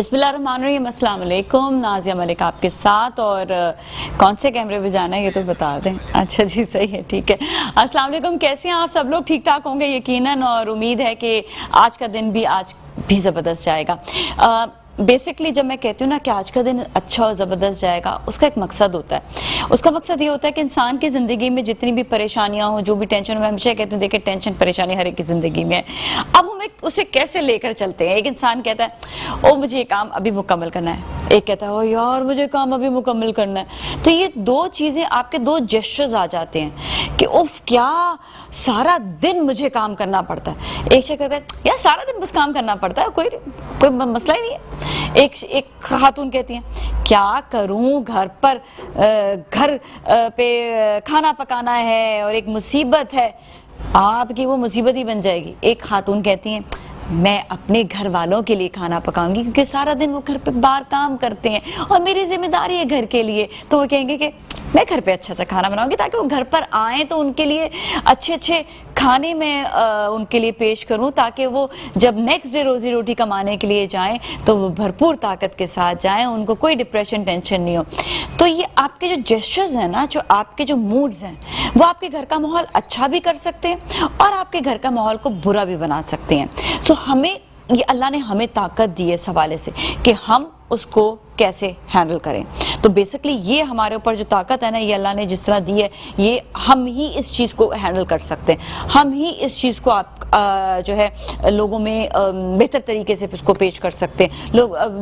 बिस्मिल्लाहिर्रहमानिर्रहीम, अस्सलाम वालेकुम। नाज़िया मलिक आपके साथ। और कौन से कैमरे पे जाना है ये तो बता दें। अच्छा जी, सही है, ठीक है। अस्सलाम वालेकुम, कैसे हैं आप सब लोग? ठीक ठाक होंगे यकीनन, और उम्मीद है कि आज का दिन भी ज़बरदस्त जाएगा। बेसिकली जब मैं कहती हूँ ना कि आज का दिन अच्छा और ज़बरदस्त जाएगा, उसका एक मकसद होता है। उसका मकसद ये होता है कि इंसान की ज़िंदगी में जितनी भी परेशानियाँ हो, जो भी टेंशन हो, मैं हमेशा कहती हूँ देखिए टेंशन परेशानी हर एक की ज़िंदगी में है। अब हम उसे कैसे लेकर चलते हैं? एक इंसान कहता है ओ मुझे ये काम अभी मुकम्मल करना है, एक कहता है ओ यार मुझे काम अभी मुकम्मल करना है। तो ये दो चीज़ें, आपके दो जेस्चर्स आ जाते हैं कि उफ क्या सारा दिन मुझे काम करना पड़ता है। एक शख्स कहता है यार सारा दिन बस काम करना पड़ता है, कोई मसला ही नहीं है। एक खातून कहती हैं क्या करूं, घर पे खाना पकाना है और एक मुसीबत है। आपकी वो मुसीबत ही बन जाएगी। एक खातून कहती हैं मैं अपने घर वालों के लिए खाना पकाऊंगी क्योंकि सारा दिन वो घर पे बाहर काम करते हैं और मेरी जिम्मेदारी है घर के लिए। तो वो कहेंगे कि मैं घर पे अच्छा सा खाना बनाऊंगी ताकि वो घर पर आएँ तो उनके लिए अच्छे अच्छे खाने में उनके लिए पेश करूं, ताकि वो जब नेक्स्ट डे रोजी रोटी कमाने के लिए जाएं तो वो भरपूर ताकत के साथ जाएं, उनको कोई डिप्रेशन टेंशन नहीं हो। तो ये आपके जो जेस्चर्स हैं ना, जो आपके जो मूड्स हैं, वो आपके घर का माहौल अच्छा भी कर सकते हैं और आपके घर का माहौल को बुरा भी बना सकते हैं। सो हमें ये अल्लाह ने हमें ताकत दी है इस हवाले से कि हम उसको कैसे हैंडल करें। तो बेसिकली ये हमारे ऊपर जो ताकत है ना, ये अल्लाह ने जिस तरह दी है, ये हम ही इस चीज़ को हैंडल कर सकते हैं। हम ही इस चीज़ को आप जो है लोगों में बेहतर तरीके से इसको पेश कर सकते हैं,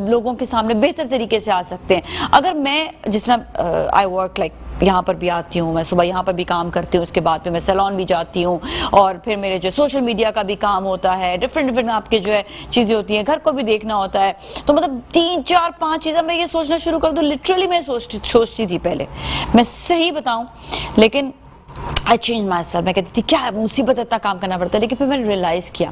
लोगों के सामने बेहतर तरीके से आ सकते हैं। अगर मैं जिस तरह आई वर्क लाइक यहाँ पर भी आती हूँ, मैं सुबह यहाँ पर भी काम करती हूँ, उसके बाद फिर मैं सैलून भी जाती हूँ और फिर मेरे जो सोशल मीडिया का भी काम होता है, डिफरेंट आपके जो है चीज़ें होती हैं, घर को भी देखना होता है। तो मतलब 3 4 5 चीज़ें मैं ये सोचना शुरू कर दूँ। लिटरली मैं सोचती थी पहले, मैं सही बताऊँ, लेकिन आई चेंज माई सेल्फ। मैं कहती थी क्या मुसीबत इतना काम करना पड़ता है, लेकिन फिर मैंने रियलाइज़ किया।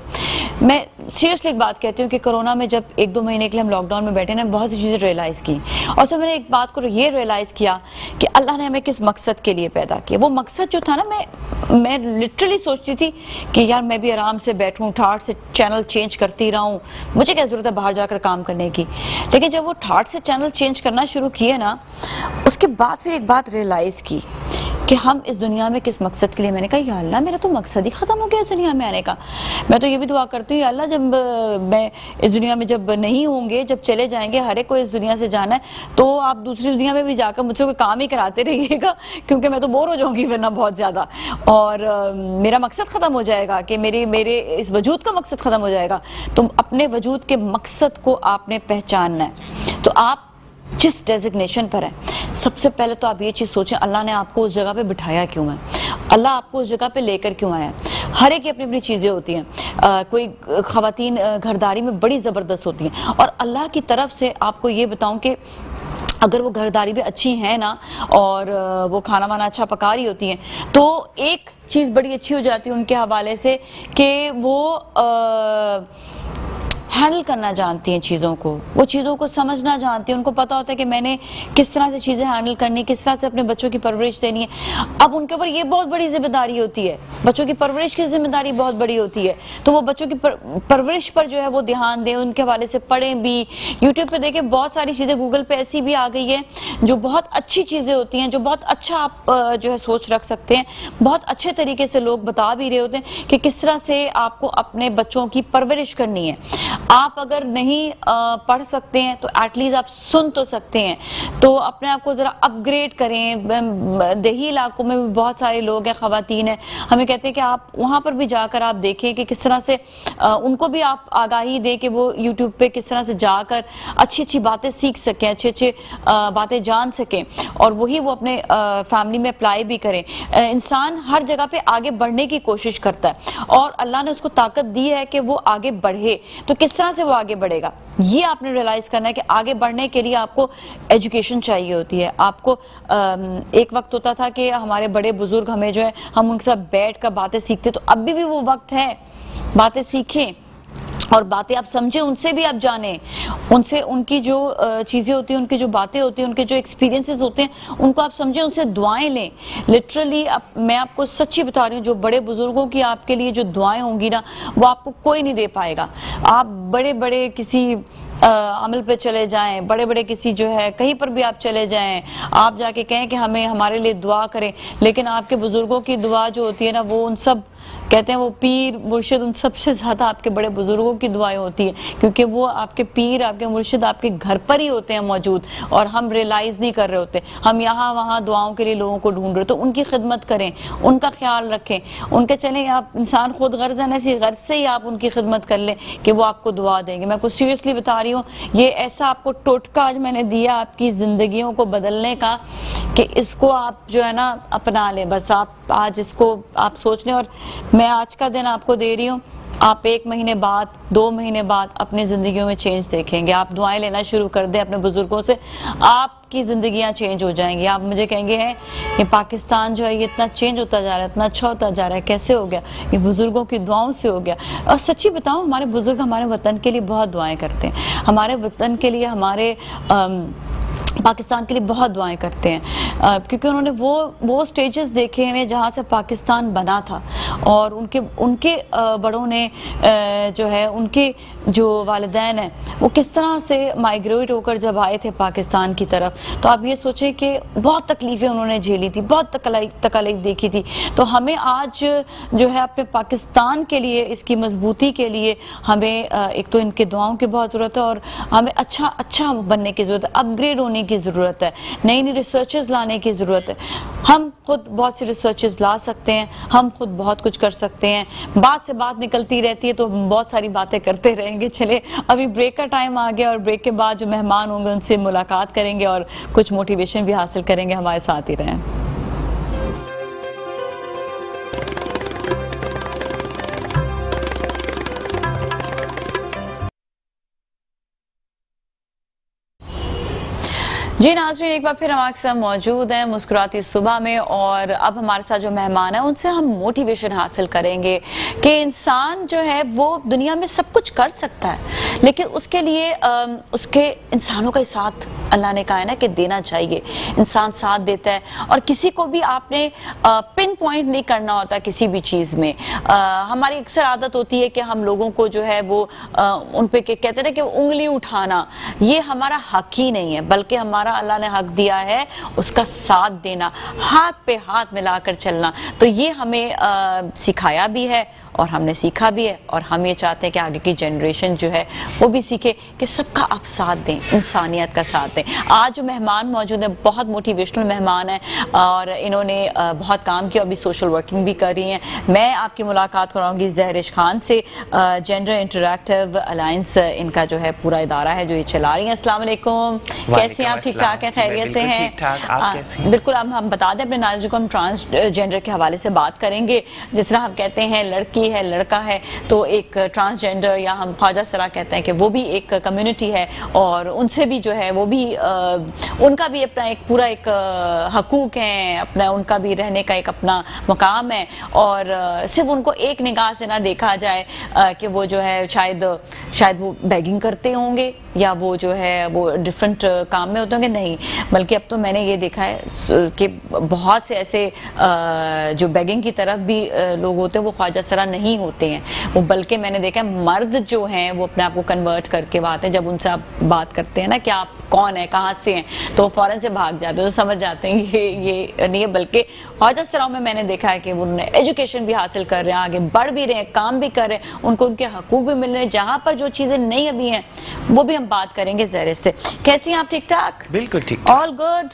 मैं सीरियसली एक बात कहती हूँ कि कोरोना में जब 1-2 महीने के लिए हम लॉकडाउन में बैठे ना, बहुत सी चीज़ें रियलाइज़ की और तो मैंने एक बात को ये रियलाइज़ किया कि अल्लाह ने हमें किस मकसद के लिए पैदा किया। वो मकसद जो था ना, मैं लिटरली सोचती थी कि यार मैं भी आराम से बैठूँ, ठाठ से चैनल चेंज करती रहूँ, मुझे क्या ज़रूरत है बाहर जाकर काम करने की। लेकिन जब वो ठाठ से चैनल चेंज करना शुरू किए ना, उसके बाद फिर एक बात रियलाइज़ की कि हम इस दुनिया में किस मकसद के लिए। मैंने कहा या अल्लाह मेरा तो मकसद ही ख़त्म हो गया इस दुनिया में आने का। मैं तो ये भी दुआ करती हूँ या अल्लाह जब मैं इस दुनिया में जब नहीं होंगे, जब चले जाएंगे, हर एक को इस दुनिया से जाना है, तो आप दूसरी दुनिया में भी जाकर मुझसे कोई काम ही कराते रहिएगा क्योंकि मैं तो बोर हो जाऊँगी वरना बहुत ज़्यादा, और मेरा मकसद ख़त्म हो जाएगा कि मेरे इस वजूद का मकसद ख़त्म हो जाएगा। तो अपने वजूद के मकसद को आपने पहचानना है। तो आप जिस डेजिग्नेशन पर है, सबसे पहले तो आप ये चीज़ सोचें अल्लाह ने आपको उस जगह पे बिठाया क्यों है, अल्लाह आपको उस जगह पे लेकर क्यों आया। हर एक की अपनी अपनी चीज़ें होती हैं। कोई ख़वातीन घरदारी में बड़ी ज़बरदस्त होती हैं, और अल्लाह की तरफ से आपको ये बताऊं कि अगर वो घरदारी भी अच्छी है ना और वो खाना वाना अच्छा पका रही होती हैं, तो एक चीज़ बड़ी अच्छी हो जाती है उनके हवाले से कि वो हैंडल करना जानती हैं चीज़ों को, वो चीज़ों को समझना जानती हैं। उनको पता होता है कि मैंने किस तरह से चीज़ें हैंडल करनी, किस तरह से अपने बच्चों की परवरिश देनी है। अब उनके ऊपर ये बहुत बड़ी जिम्मेदारी होती है, बच्चों की परवरिश की जिम्मेदारी बहुत बड़ी होती है। तो वो बच्चों की परवरिश पर जो है वो ध्यान दें, उनके हवाले से पढ़ें भी। यूट्यूब पर देखें बहुत सारी चीज़ें, गूगल पे ऐसी भी आ गई है जो बहुत अच्छी चीज़ें होती हैं, जो बहुत अच्छा आप जो है सोच रख सकते हैं। बहुत अच्छे तरीके से लोग बता भी रहे होते हैं कि किस तरह से आपको अपने बच्चों की परवरिश करनी है। आप अगर नहीं पढ़ सकते हैं तो एटलीस्ट आप सुन तो सकते हैं, तो अपने आप को ज़रा अपग्रेड करें। देही इलाकों में भी बहुत सारे लोग हैं, ख़वातीन हैं, हमें कहते हैं कि आप वहाँ पर भी जाकर आप देखें कि किस तरह से उनको भी आप आगाही दें कि वो यूट्यूब पे किस तरह से जाकर अच्छी अच्छी बातें सीख सकें, अच्छी अच्छी बातें जान सकें, और वही वो अपने फैमिली में अप्लाई भी करें। इंसान हर जगह पे आगे बढ़ने की कोशिश करता है और अल्लाह ने उसको ताकत दी है कि वो आगे बढ़े। तो किस तरह से वो आगे बढ़ेगा, ये आपने रियलाइज करना है कि आगे बढ़ने के लिए आपको एजुकेशन चाहिए होती है। आपको एक वक्त होता था कि हमारे बड़े बुजुर्ग हमें जो है हम उनके साथ बैठ कर बातें सीखते, तो अभी भी वो वक्त है, बातें सीखें और बातें आप समझें, उनसे भी आप जानें, उनसे उनकी जो चीज़ें होती हैं, उनकी जो बातें होती हैं, उनके जो एक्सपीरियंसेस होते हैं, उनको आप समझें, उनसे दुआएं लें। लिटरली मैं आपको सच्ची बता रही हूँ, जो बड़े बुजुर्गों की आपके लिए जो दुआएं होंगी ना, वो आपको कोई नहीं दे पाएगा। आप बड़े बड़े किसी अमल पे चले जाएं, बड़े बड़े किसी जो है कहीं पर भी आप चले जाएं, आप जाके कहें कि हमें हमारे लिए दुआ करें, लेकिन आपके बुजुर्गों की दुआ जो होती है ना, वो उन सब कहते हैं वो पीर मुर्शिद उन सबसे ज़्यादा आपके बड़े बुजुर्गों की दुआएं होती है, क्योंकि वो आपके पीर आपके मुर्शिद आपके घर पर ही होते हैं मौजूद, और हम रियलाइज़ नहीं कर रहे होते, हम यहाँ वहाँ दुआओं के लिए लोगों को ढूंढ रहे। तो उनकी खिदमत करें, उनका ख्याल रखें, उनके चलें आप इंसान खुद गर्ज है ना, ऐसी गर्ज से ही आप उनकी खिदमत कर लें कि वो आपको दुआ देंगे। मैं आपको सीरियसली बता रही हूँ, ये ऐसा आपको टोटका आज मैंने दिया आपकी ज़िंदगियों को बदलने का कि इसको आप जो है ना अपना लें। बस आप आज इसको आप सोच लें, और मैं आज का दिन आपको दे रही हूँ, आप 1 महीने बाद 2 महीने बाद अपनी ज़िंदगियों में चेंज देखेंगे। आप दुआएं लेना शुरू कर दें अपने बुजुर्गों से, आपकी ज़िंदगियां चेंज हो जाएंगी। आप मुझे कहेंगे हैं ये पाकिस्तान जो है ये इतना चेंज होता जा रहा है, इतना अच्छा होता जा रहा है, कैसे हो गया? ये बुजुर्गों की दुआओं से हो गया। और सच्ची बताऊं, हमारे बुजुर्ग हमारे वतन के लिए बहुत दुआएं करते हैं, हमारे वतन के लिए, हमारे पाकिस्तान के लिए बहुत दुआएं करते हैं, क्योंकि उन्होंने वो स्टेजेस देखे हैं जहाँ से पाकिस्तान बना था, और उनके बड़ों ने जो है उनके जो वालिदैन हैं वो किस तरह से माइग्रेट होकर जब आए थे पाकिस्तान की तरफ, तो आप ये सोचें कि बहुत तकलीफ़ें उन्होंने झेली थी, बहुत तकलीफ देखी थी। तो हमें आज जो है अपने पाकिस्तान के लिए, इसकी मजबूती के लिए हमें एक तो इनके दुआओं की बहुत ज़रूरत है, और हमें अच्छा बनने की ज़रूरत है, अपग्रेड होने की ज़रूरत है, नई नई रिसर्चेस लाने की ज़रूरत है। हम खुद बहुत सी रिसर्चेस ला सकते हैं, हम खुद बहुत कुछ कर सकते हैं। बात से बात निकलती रहती है तो हम बहुत सारी बातें करते रहेंगे। चले अभी ब्रेक का टाइम आ गया, और ब्रेक के बाद जो मेहमान होंगे उनसे मुलाकात करेंगे और कुछ मोटिवेशन भी हासिल करेंगे। हमारे साथ ही रहें। जी नाज़रीन, एक बार फिर हम आपके साथ मौजूद हैं मुस्कुराती सुबह में, और अब हमारे साथ जो मेहमान है उनसे हम मोटिवेशन हासिल करेंगे कि इंसान जो है वो दुनिया में सब कुछ कर सकता है, लेकिन उसके लिए उसके इंसानों का साथ अल्लाह ने कहा है ना कि देना चाहिए। इंसान साथ देता है, और किसी को भी आपने पिन पॉइंट नहीं करना होता किसी भी चीज़ में। हमारी अक्सर आदत होती है कि हम लोगों को जो है वो उन पे कहते हैं कि उंगली उठाना, ये हमारा हक ही नहीं है, बल्कि हमारा अल्लाह ने हक दिया है उसका साथ देना, हाथ पे हाथ मिलाकर चलना। तो ये हमें सिखाया भी है और हमने सीखा भी है, और हम ये चाहते हैं कि आगे की जनरेशन जो है वो भी सीखे कि सबका आप साथ दें, इंसानियत का साथ दें। आज जो मेहमान मौजूद हैं बहुत मोटिवेशनल मेहमान हैं, और इन्होंने बहुत काम किया, अभी सोशल वर्किंग भी कर रही हैं। मैं आपकी मुलाकात कराऊंगी ज़हरिश खान से, जेंडर इंटरैक्टिव अलायंस इनका जो है पूरा इदारा है जो ये चला रही हैं। अस्सलाम वालेकुम, कैसे हैं आप? ठीक ठाक है, खैरियत से हैं? बिल्कुल। अब हम बता दें अपने नाज़रीन को, हम ट्रांसजेंडर के हवाले से बात करेंगे। जिस तरह हम कहते हैं लड़की है लड़का है, तो एक ट्रांसजेंडर या हम ख्वाजा सरा कहते हैं कि वो भी एक कम्युनिटी है, और उनसे भी जो है वो भी उनका भी अपना एक पूरा एक हकूक है, अपना उनका भी रहने का एक अपना मुकाम है, और सिर्फ उनको एक निगाह से ना देखा जाए कि वो जो है शायद वो बैगिंग करते होंगे या वो जो है वो डिफरेंट काम में होते होंगे, नहीं, बल्कि अब तो मैंने ये देखा है कि बहुत से ऐसे जो बैगिंग की तरफ भी लोग होते हैं वो ख्वाजा सरा नहीं होते हैं, वो बल्कि मैंने देखा है मर्द जो हैं वो अपने आप को कन्वर्ट करके आते हैं। जब उनसे आप बात करते हैं ना कि आप कौन है, कहाँ से हैं, तो फ़ौरन से भाग जाते हैं, तो समझ जाते हैं ये नहीं है। बल्कि ख्वाजा सराओं में मैंने देखा है कि वो एजुकेशन भी हासिल कर रहे हैं, आगे बढ़ भी रहे हैं, काम भी कर रहे हैं, उनको उनके हकूक भी मिल रहे हैं। जहाँ पर जो चीज़ें नहीं अभी हैं वो भी हम बात करेंगे ज़हरे से। कैसी हैं आप? ठीक ठाक? बिल्कुल ठीक। All good,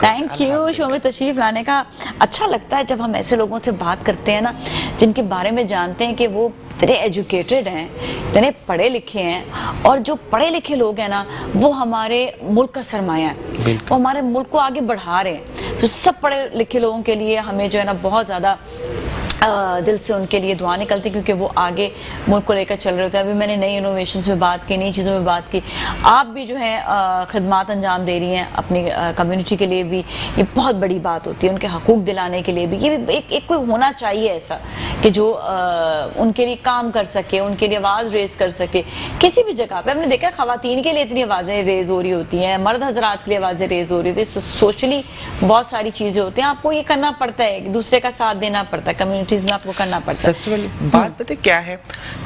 thank you. Show में तशरीफ लाने का अच्छा लगता है जब हम ऐसे लोगों से बात करते हैं ना जिनके बारे में जानते हैं कि वो इतने एजुकेटेड हैं, इतने पढ़े लिखे हैं, और जो पढ़े लिखे लोग हैं ना वो हमारे मुल्क का सरमाया है, वो हमारे मुल्क को आगे बढ़ा रहे हैं। तो सब पढ़े लिखे लोगों के लिए हमें जो है ना बहुत ज़्यादा दिल से उनके लिए दुआ निकलती, क्योंकि वो आगे मुल्क को लेकर चल रहे होते हैं। अभी मैंने नई इनोवेशंस में बात की, नई चीज़ों में बात की, आप भी जो है खिदमात अंजाम दे रही हैं अपनी कम्युनिटी के लिए भी, ये बहुत बड़ी बात होती है। उनके हकूक दिलाने के लिए भी ये भी एक कोई होना चाहिए ऐसा कि जो उनके लिए काम कर सके, उनके लिए आवाज़ रेज कर सके किसी भी जगह पर। हमने देखा ख़वातीन के लिए इतनी आवाज़ें रेज हो रही होती हैं, मर्द हजरात के लिए आवाज़ें रेज हो रही होती है, सोशली बहुत सारी चीज़ें होती हैं। आपको ये करना पड़ता है, दूसरे का साथ देना पड़ता है, कम्युनिटी सिटीज में आपको करना पड़ता है। सबसे पहले बात पता क्या है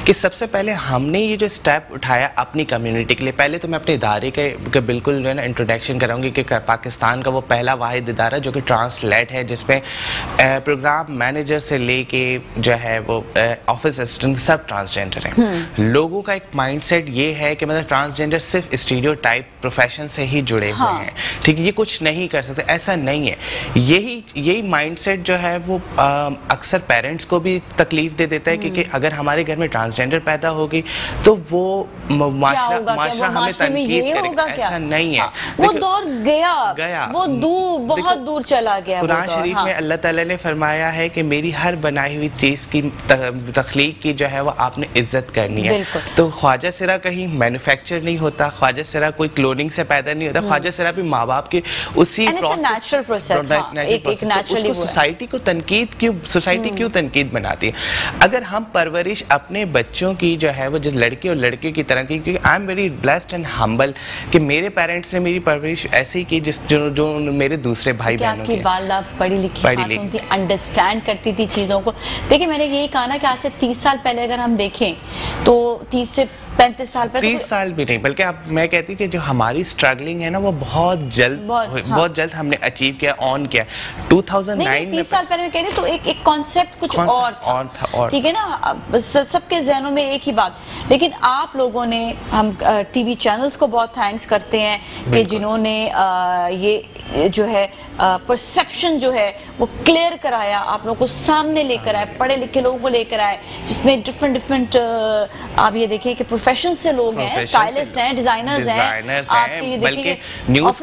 कि सबसे पहले हमने ये जो स्टेप उठाया अपनी कम्युनिटी के लिए, पहले तो मैं अपने इदारे के बिल्कुल जो है ना इंट्रोडक्शन कराऊंगी कि पाकिस्तान का वो पहला वाहिद इदारा जो कि ट्रांसलेट है, जिसमें प्रोग्राम मैनेजर से लेके जो है वो ऑफिस असिस्टेंट सब ट्रांसजेंडर हैं। लोगों का एक माइंडसेट ये है कि मतलब ट्रांसजेंडर सिर्फ स्टीरियोटाइप प्रोफेशन से ही जुड़े हुए हैं, ठीक है, ये कुछ नहीं कर सकते, ऐसा नहीं है। यही माइंडसेट जो है वो अक्सर पेरेंट्स को भी तकलीफ दे देता है क्योंकि अगर हमारे घर में ट्रांसजेंडर पैदा होगी तो वो माशरा हमें तनकीद करेगा, ऐसा नहीं है। वो दौर गया वो बहुत दूर चला गया। कुरान शरीफ में अल्लाह ताला ने फरमाया है कि मेरी हर बनाई हुई चीज़ की तख्लीक की जो है वो आपने इज्जत करनी है। तो ख्वाजा सिरा कहीं मैन्युफैक्चर नहीं होता, ख्वाजा सिरा कोई क्लोनिंग से पैदा नहीं होता, ख्वाजा सिरा भी माँ बाप के उसी प्रोसेस सोसाइटी को तनकीद क्यों तनकीद बनाती है। अगर हम परवरिश अपने बच्चों की जो है वो जिस लड़के और लड़के की तरह की, क्योंकि I am very blessed and humble कि मेरे पेरेंट्स ने मेरी परवरिश ऐसी की जो मेरे दूसरे भाई बहनों की। वालदा पढ़ी लिखी थी, अंडरस्टैंड करती थी चीज़ों को। देखिए मैंने यही कहा ना कि आज से 30 साल पहले अगर हम देखें तो 30 से 35 साल पहले 30 साल भी नहीं, बल्कि अब मैं कहती हूँ कि जो हमारी स्ट्रगलिंग है ना वो बहुत जल्द हमने अचीव किया, ऑन किया। 2009 30 साल पहले मैं कह रही तो एक कॉन्सेप्ट कुछ और था, ठीक है ना, सबके जहनों में एक ही बात। लेकिन आप लोगों ने, हम टीवी चैनल्स को बहुत थैंक्स करते हैं कि जिन्होंने ये जो है परसेप्शन जो है वो क्लियर कराया, आप लोगों को सामने लेकर आए, पढ़े लिखे लोगों को लेकर आए, जिसमें डिफरेंट आप ये देखिए कि प्रोफेशन से लोग हैं, स्टाइलिस्ट हैं, डिजाइनर्स हैं, आपके ये देखिए न्यूज़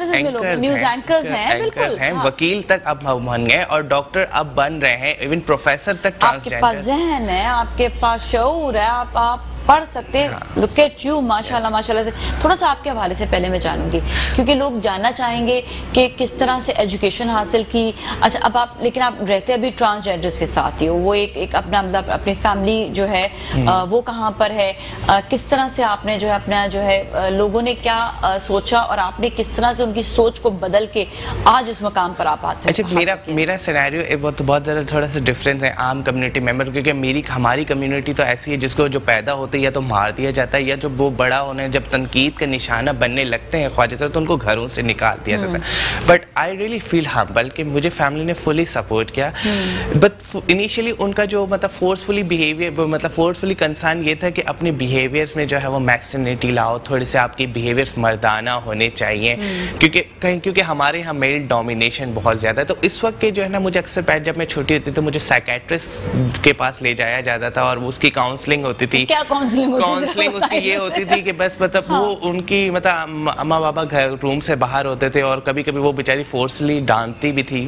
एंकर्स हैं, बिल्कुल वकील तक अब बन गए और डॉक्टर अब बन रहे हैं, इवन प्रोफेसर तक ट्रांसजेंडर। आपके पास ज़हन है, आपके पास शऊर है, आप पढ़ सकते हैं। लुक एट यू, माशाल्लाह माशाल्लाह से। थोड़ा सा आपके हवाले से पहले मैं जानूंगी क्योंकि लोग जानना चाहेंगे कि किस तरह से एजुकेशन हासिल की। अच्छा, अब आप लेकिन आप रहते अभी ट्रांसजेंडर्स के साथ ही हो, वो एक अपना मतलब अपनी फैमिली जो है वो कहाँ पर है, किस तरह से आपने जो है अपना जो है लोगों ने क्या सोचा और आपने किस तरह से उनकी सोच को बदल के आज इस मकाम पर आप आज। अच्छा, मेरा सिनेरियो बहुत ज़्यादा थोड़ा सा डिफरेंस है आम कम्युनिटी मेंबर, क्योंकि हमारी कम्युनिटी तो ऐसी है जिसको जो पैदा होते या तो मार दिया जाता है या जो वो बड़ा होने जब तनकीद का निशाना बनने लगते हैं ख्वाजा सर तो उनको घरों से निकाल दिया जाता है। But I really feel humble कि मुझे फैमिली ने फुली सपोर्ट किया। बट इनिशियली उनका जो मतलब फोर्सफुली कंसर्न ये था कि अपने बिहेवियर्स में जो है वो मैक्सिमिटी लाओ, थोड़े से आपके बिहेवियर्स मर्दाना होने चाहिए क्योंकि हमारे यहाँ मेल डोमिनेशन बहुत ज़्यादा है। तो इस वक्त के जो है ना मुझे अक्सर जब मैं छोटी होती तो मुझे साइकेट्रिस्ट के पास ले जाया जाता था और उसकी काउंसलिंग होती थी। काउंसलिंग उसकी ये होती थी कि बस मतलब वो उनकी मतलब अम्मा पापा घर रूम से बाहर होते थे और कभी कभी वो बेचारी फोर्सली डांटती भी थी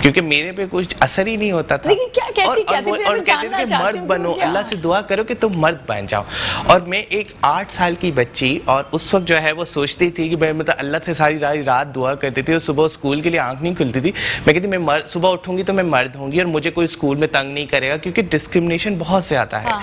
क्योंकि मेरे पे कुछ असर ही नहीं होता था। और कहते थे कि मर्द बनो, अल्लाह से दुआ करो कि तुम मर्द बन जाओ। और मैं एक 8 साल की बच्ची और उस वक्त जो है वो सोचती थी कि मैं मतलब अल्लाह से सारी रात दुआ करती थी और सुबह स्कूल के लिए आंख नहीं खुलती थी। मैं कहती मैं सुबह उठूंगी तो मैं मर्द होंगी और मुझे कोई स्कूल में तंग नहीं करेगा क्योंकि डिस्क्रिमिनेशन बहुत ज्यादा है,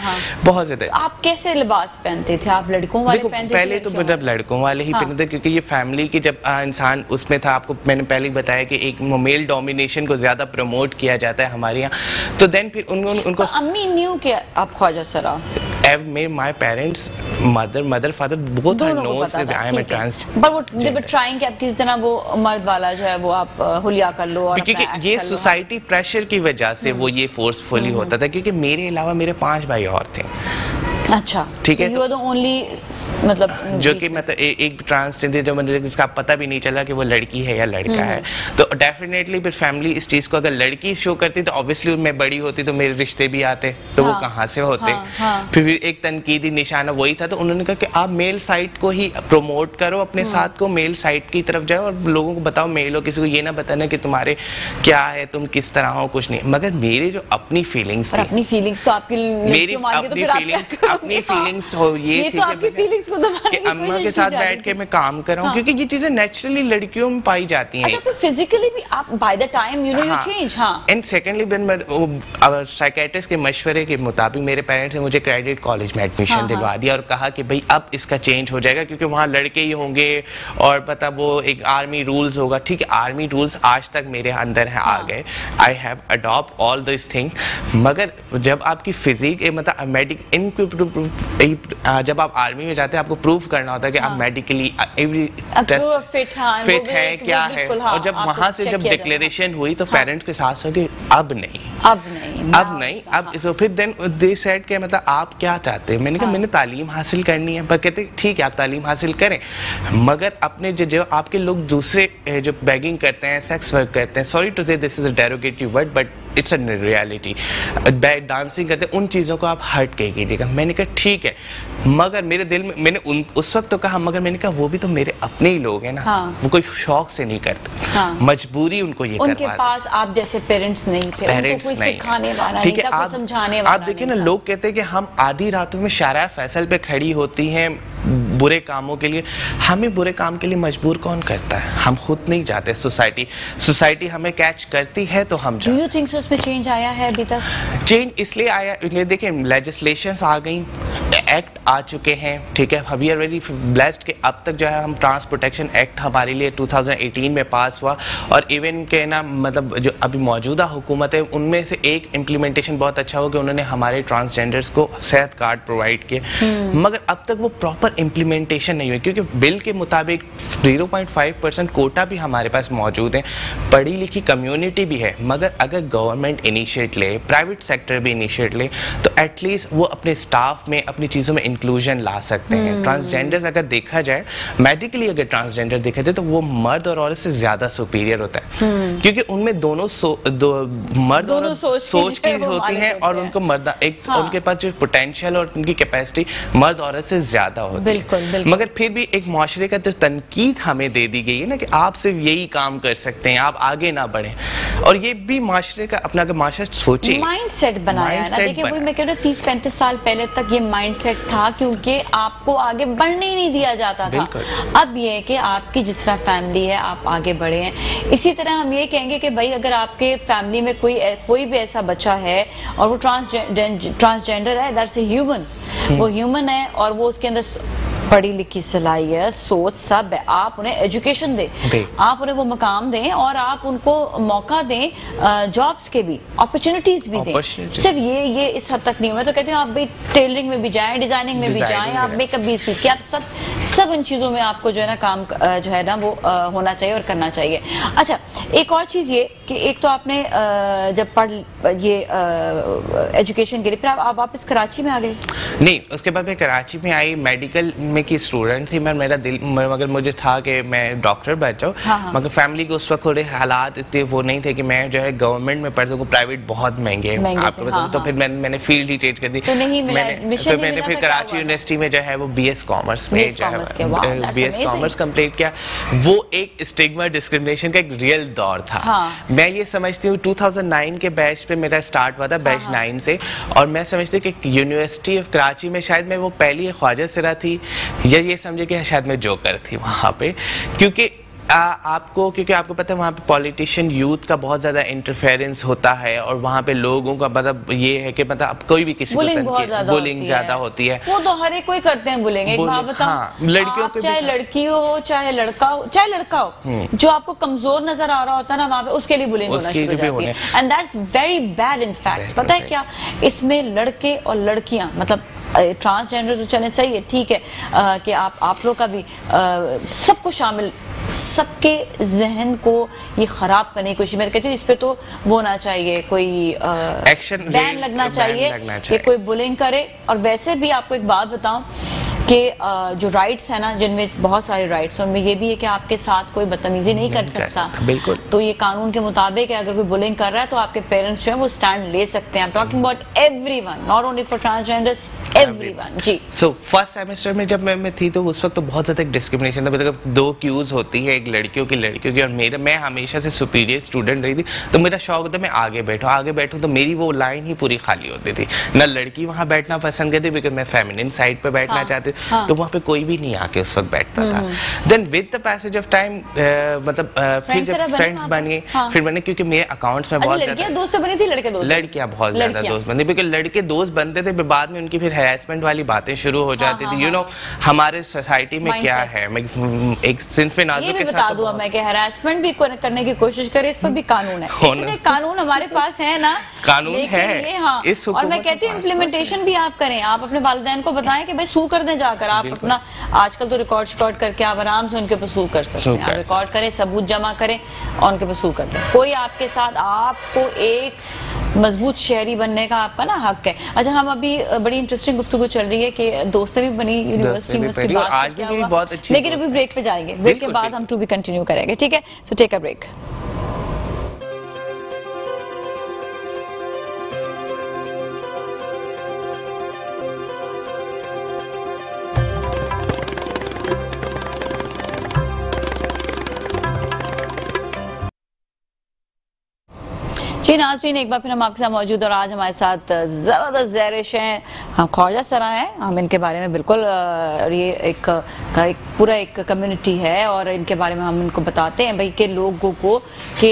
बहुत ज्यादा। आप कैसे लिबास पहनते थे? आप लड़कों वाले पहनते थे? पहले तो मतलब लड़कों वाले ही पहनते थे क्योंकि ये फैमिली की जब इंसान उसमें था, आपको मैंने पहले बताया कि एक मेल डोमिनेशन को ज्यादा प्रमोट किया जाता है हमारे यहाँ। तो देन फिर उनको अम्मी न्यू कि आप ख्वाजा सरा my parents, mother, father both are knows that I am a transgender. But they were trying कि आप किसी तरह वो मर्द वाला जो है वो आप हुलिया कर लो और क्योंकि ये सोसाइटी प्रेशर की वजह से वो ये फोर्सफुली होता था क्योंकि मेरे अलावा मेरे 5 भाई और थे। अच्छा, ठीक है, you are the only मतलब जो कि मतलब एक ट्रांसजेंडर जो मतलब जिसका पता भी नहीं चला कि वो लड़की है या लड़का है। तो डेफिनेटली फिर फैमिली इस चीज़ को अगर लड़की शो करती तो ऑब्वियसली मैं बड़ी होती तो मेरे रिश्ते भी आते तो वो कहाँ से होते। फिर एक तनकीदी निशाना वही था। तो उन्होंने कहा कि आप मेल साइट को ही प्रमोट करो, अपने साथ को मेल साइट की तरफ जाओ और लोगों को बताओ मेल हो, किसी को ये ना बताना कि तुम्हारे क्या है, तुम किस तरह हो, कुछ नहीं। मगर मेरे जो अपनी फीलिंग्स थी, अपनी फीलिंग्स तो आपकी मेरी अपनी फीलिंग्स अपनी फीलिंग्स हो, ये तो आपकी फीलिंग्स को दबाने की अम्मा के साथ बैठ के मैं काम कर रहा हूँ, क्योंकि ये चीजें नेचुरली लड़कियों में पाई जाती हैं। अच्छा, फिजिकली भी आप by the time you know you change. हाँ, एंड सेकेंडली साइकेट्रिस्ट के मशवरे के मुताबिक मेरे पेरेंट्स ने मुझे क्रेडिट कॉलेज में एडमिशन दिलवा दिया और कहा कि भाई अब इसका चेंज हो जाएगा, क्योंकि वहाँ लड़के ही होंगे और पता वो एक आर्मी रूल्स होगा। ठीक है, आर्मी रूल्स आज तक मेरे अंदर है, आ गए, I have adopt all this things. मगर जब आपकी फिजिक जब आप आर्मी में जाते हैं आपको प्रूव करना होता है कि आप मेडिकली एवरी टेस्ट फिट है क्या है। और जब वहां से जब डिक्लेरेशन हुई तो पेरेंट्स के साथ हो कि अब नहीं, अब इसको फिर देन दे सेड कि मतलब आप क्या चाहते हैं। मैंने कहा मैंने तालीम हासिल करनी है। पर कहते ठीक है आप तालीम हासिल करें, मगर अपने जो आपके लोग दूसरे जो बैगिंग करते हैं, सेक्स वर्क करते हैं, sorry to say this is a derogative word but it's a reality, dancing करते हैं, उन चीज़ों को आप हट के कीजिएगा। मैंने कहा ठीक है, मगर मेरे दिल में मैंने उस वक्त तो कहा, मगर मैंने कहा वो भी तो मेरे अपने ही लोग हैं ना, वो कोई शौक से नहीं करते, मजबूरी उनको ये करवाते। उनके पास आप जैसे पेरेंट्स नहीं थे, उनको कोई सिखाने वाला नहीं था, कोई समझाने वाला। आप देखिए ना, लोग कहते हैं कि हम आधी रातों में शारा फैसल पे खड़ी होती हैं बुरे कामों के लिए। हमें बुरे काम के लिए मजबूर कौन करता है? हम खुद नहीं जाते, सोसाइटी हमें कैच करती है तो हम जाते। Do you think so उसमें चेंज आया है अभी तक? चेंज इसलिए आया, देखिए लेजिस्लेशंस आ गई, एक्ट आ चुके हैं, ठीक है, वी आर वेरी ब्लेस्ड कि अब तक जो है हम ट्रांस प्रोटेक्शन एक्ट हमारे लिए 2018 में पास हुआ। और इवन के ना मतलब जो अभी मौजूदा हुकूमत है उनमें से एक इम्प्लीमेंटेशन बहुत अच्छा हो कि उन्होंने हमारे ट्रांसजेंडर्स को सेहत कार्ड प्रोवाइड किए, मगर अब तक वो प्रॉपर इम्प्लीमेंटेशन नहीं हुई, क्योंकि बिल के मुताबिक 0.5% कोटा भी हमारे पास मौजूद है, पढ़ी लिखी कम्युनिटी भी है, मगर अगर गवर्नमेंट इनिशिएट ले, प्राइवेट सेक्टर भी इनिशिएट ले, तो एटलीस्ट वो अपने स्टाफ में अपनी चीज़ों में इंक्लूजन ला सकते हैं। ट्रांसजेंडर्स अगर देखा जाए, मेडिकली अगर ट्रांसजेंडर देखा जाए, तो वो मर्द और औरत से ज़्यादा सुपीरियर होता है, क्योंकि उनमें दोनों मर्द और सोच की होती है, और उनको उनके पास जो पोटेंशियल और उनकी कैपेसिटी मर्द औरत से ज़्यादा होती है। बिल्कुल। मगर फिर भी एक माशरे का जो तनकीद हमें दे दी गई है ना कि आप सिर्फ यही काम कर सकते हैं, आप आगे ना बढ़े, और ये भी माशरे का अपना माशरा सोचे, माइंडसेट बनाया है ना। देखिए वही मैं कह रही हूँ, 30-35 साल पहले तक ये माइंडसेट था, क्योंकि आपको आगे बढ़ने ही नहीं दिया जाता था। अब ये है कि आपकी जिस तरह फैमिली है आप आगे बढ़े हैं। इसी तरह हम ये कहेंगे कि भाई अगर आपके फैमिली में कोई भी ऐसा बच्चा है और वो ट्रांसजेंडर है, दैट्स ए ह्यूमन, वो ह्यूमन है और वो उसके अंदर पढ़ी लिखी सलाहियत, सोच सब है। आप उन्हें एजुकेशन दें, आप उन्हें वो मकाम दें और आप उनको मौका दें, जॉब्स के भी अपॉर्चुनिटीज भी दें। सिर्फ ये इस हद तक नहीं हो। मैं तो कहती हूँ आप भी टेलरिंग में भी जाएं, डिजाइनिंग में भी जाएं, आप मेकअप भी सीखें, आप सब इन चीज़ों में आपको जो है ना काम जो है ना वो होना चाहिए और करना चाहिए। अच्छा, एक और चीज़ ये कि एक तो आपने जब ये एजुकेशन के लिए फिर आप वापस कराची में आ गए? नहीं, उसके बाद मैं कराची में आई, मेडिकल में की स्टूडेंट थी मैं, मेरा दिल मगर मुझे था कि मैं डॉक्टर बन जाऊँ, मगर फैमिली को उस वक्त थोड़े हालात इतने वो नहीं थे कि मैं जो है गवर्नमेंट में पढ़ सकूँ, प्राइवेट बहुत महंगे आपको बताऊँ। तो फिर मैंने फील्ड ही चेंज कर दी, मैंने फिर कराची यूनिवर्सिटी में जो है वो BS कॉमर्स में जो है BS कॉमर्स कंप्लीट किया। वो एक स्टिग्मा डिस्क्रिमिनेशन का एक रियल दौर था। मैं ये समझती हूँ 2009 के बैच पे मेरा स्टार्ट हुआ था, बैच 9 से, और मैं समझती हूँ कि यूनिवर्सिटी ऑफ कराची में शायद मैं वो पहली ख्वाजा सिरा थी, या ये समझे कि शायद मैं जोकर थी वहाँ पे, क्योंकि आपको पता है वहाँ पे पॉलिटिशियन यूथ का बहुत ज़्यादा इंटरफेरेंस होता है, और वहाँ पे लोगों का मतलब ये है कि मतलब कोई भी किसी बुलिंग ज़्यादा होती है। वो तो हर एक कोई करते हैं बुलिंग। एक बात बताऊं, लड़कियों के चाहे लड़की हो चाहे लड़का हो, जो आपको कमजोर नजर आ रहा होता है ना वहाँ पे, उसके लिए बुलिंग होना शुरू हो जाती है, and that's very bad in fact. पता है क्या, इसमें लड़के और लड़कियाँ, मतलब ट्रांसजेंडर तो चले सही है, ठीक है कि आप लोग का भी सबको शामिल, सबके जहन को ये खराब करने की कोशिश। मैं कहती हूँ इस पे तो वो होना चाहिए, कोई एक्शन बैन लगना चाहिए कि कोई बुलिंग करे। और वैसे भी आपको एक बात बताऊं कि जो राइट्स है ना, जिनमें बहुत सारे राइट्स हैं, उनमें ये भी है कि आपके साथ कोई बदतमीजी नहीं कर सकता। बिल्कुल। तो ये कानून के मुताबिक है, अगर कोई बुलिंग कर रहा है तो आपके पेरेंट्स जो है वो स्टैंड ले सकते हैं। Talking about everyone, not only for transgenders, everyone. जी। सो फर्स्ट सेमेस्टर में जब मैं थी तो उस वक्त तो बहुत ज़्यादा डिस्क्रिमिनेशन था। मतलब 2 क्यूज होती है, एक लड़कियों की और मैं हमेशा से सुपीरियर स्टूडेंट रही थी, तो मेरा शौक होता मैं आगे बैठूं तो मेरी वो लाइन ही पूरी खाली होती थी। ना लड़की वहाँ बैठना पसंद करती बिकॉज मैं फेमिनिन साइड पे बैठना चाहती, तो वहाँ पे कोई भी नहीं आके उस वक्त बैठता था। Then with the passage of time मतलब फिर जब फ्रेंड्स बन गए, फिर मैंने, क्योंकि मेरे अकाउंट्स में बहुत लड़कियां दोस्त बनी थी, लड़कियां बहुत ज्यादा दोस्त बनती, बिकॉज लड़के दोस्त बनते थे, बाद में उनकी फिर हैरेसमेंट वाली बातें शुरू हो जाती थी। यू नो हमारे सोसाइटी में क्या है, मैं एक सिंफ नाजुक के साथ बता दूं मैं कि हैरेसमेंट भी करने की कोशिश करे, इस पर भी कानून है। इतने कानून हमारे पास है ना, कानून है। हाँ, और मैं कहती हूँ इम्प्लीमेंटेशन भी आप करें, आप अपने वालिदैन को बताएं कि भाई सू कर दें जाकर। आप अपना आजकल तो रिकॉर्ड करके आप आराम से उनके पर सू कर सकते हैं। रिकॉर्ड करें, सबूत जमा करें और उनके पर सू कर दें। कोई आपके साथ, आपको एक मजबूत शहरी बनने का आपका ना हक है। अच्छा, हम अभी बड़ी इंटरेस्टिंग गुफ्तगू चल रही है कि दोस्तें भी बनी यूनिवर्सिटी में, उसकी बात आज भी बहुत अच्छी, लेकिन अभी ब्रेक पे जाएंगे, ब्रेक के बाद हम टू भी कंटिन्यू करेंगे। ठीक है, सो टेक अ ब्रेक। जी नाज़रीन, एक बार फिर हम आपके साथ मौजूद और आज हमारे साथ ज़बरदस्त ज़ैरिश हैं, हम ख्वाजा सरा हैं। हम इनके बारे में बिल्कुल ये एक पूरा एक कम्युनिटी है और इनके बारे में हम इनको बताते हैं भाई के लोगों को कि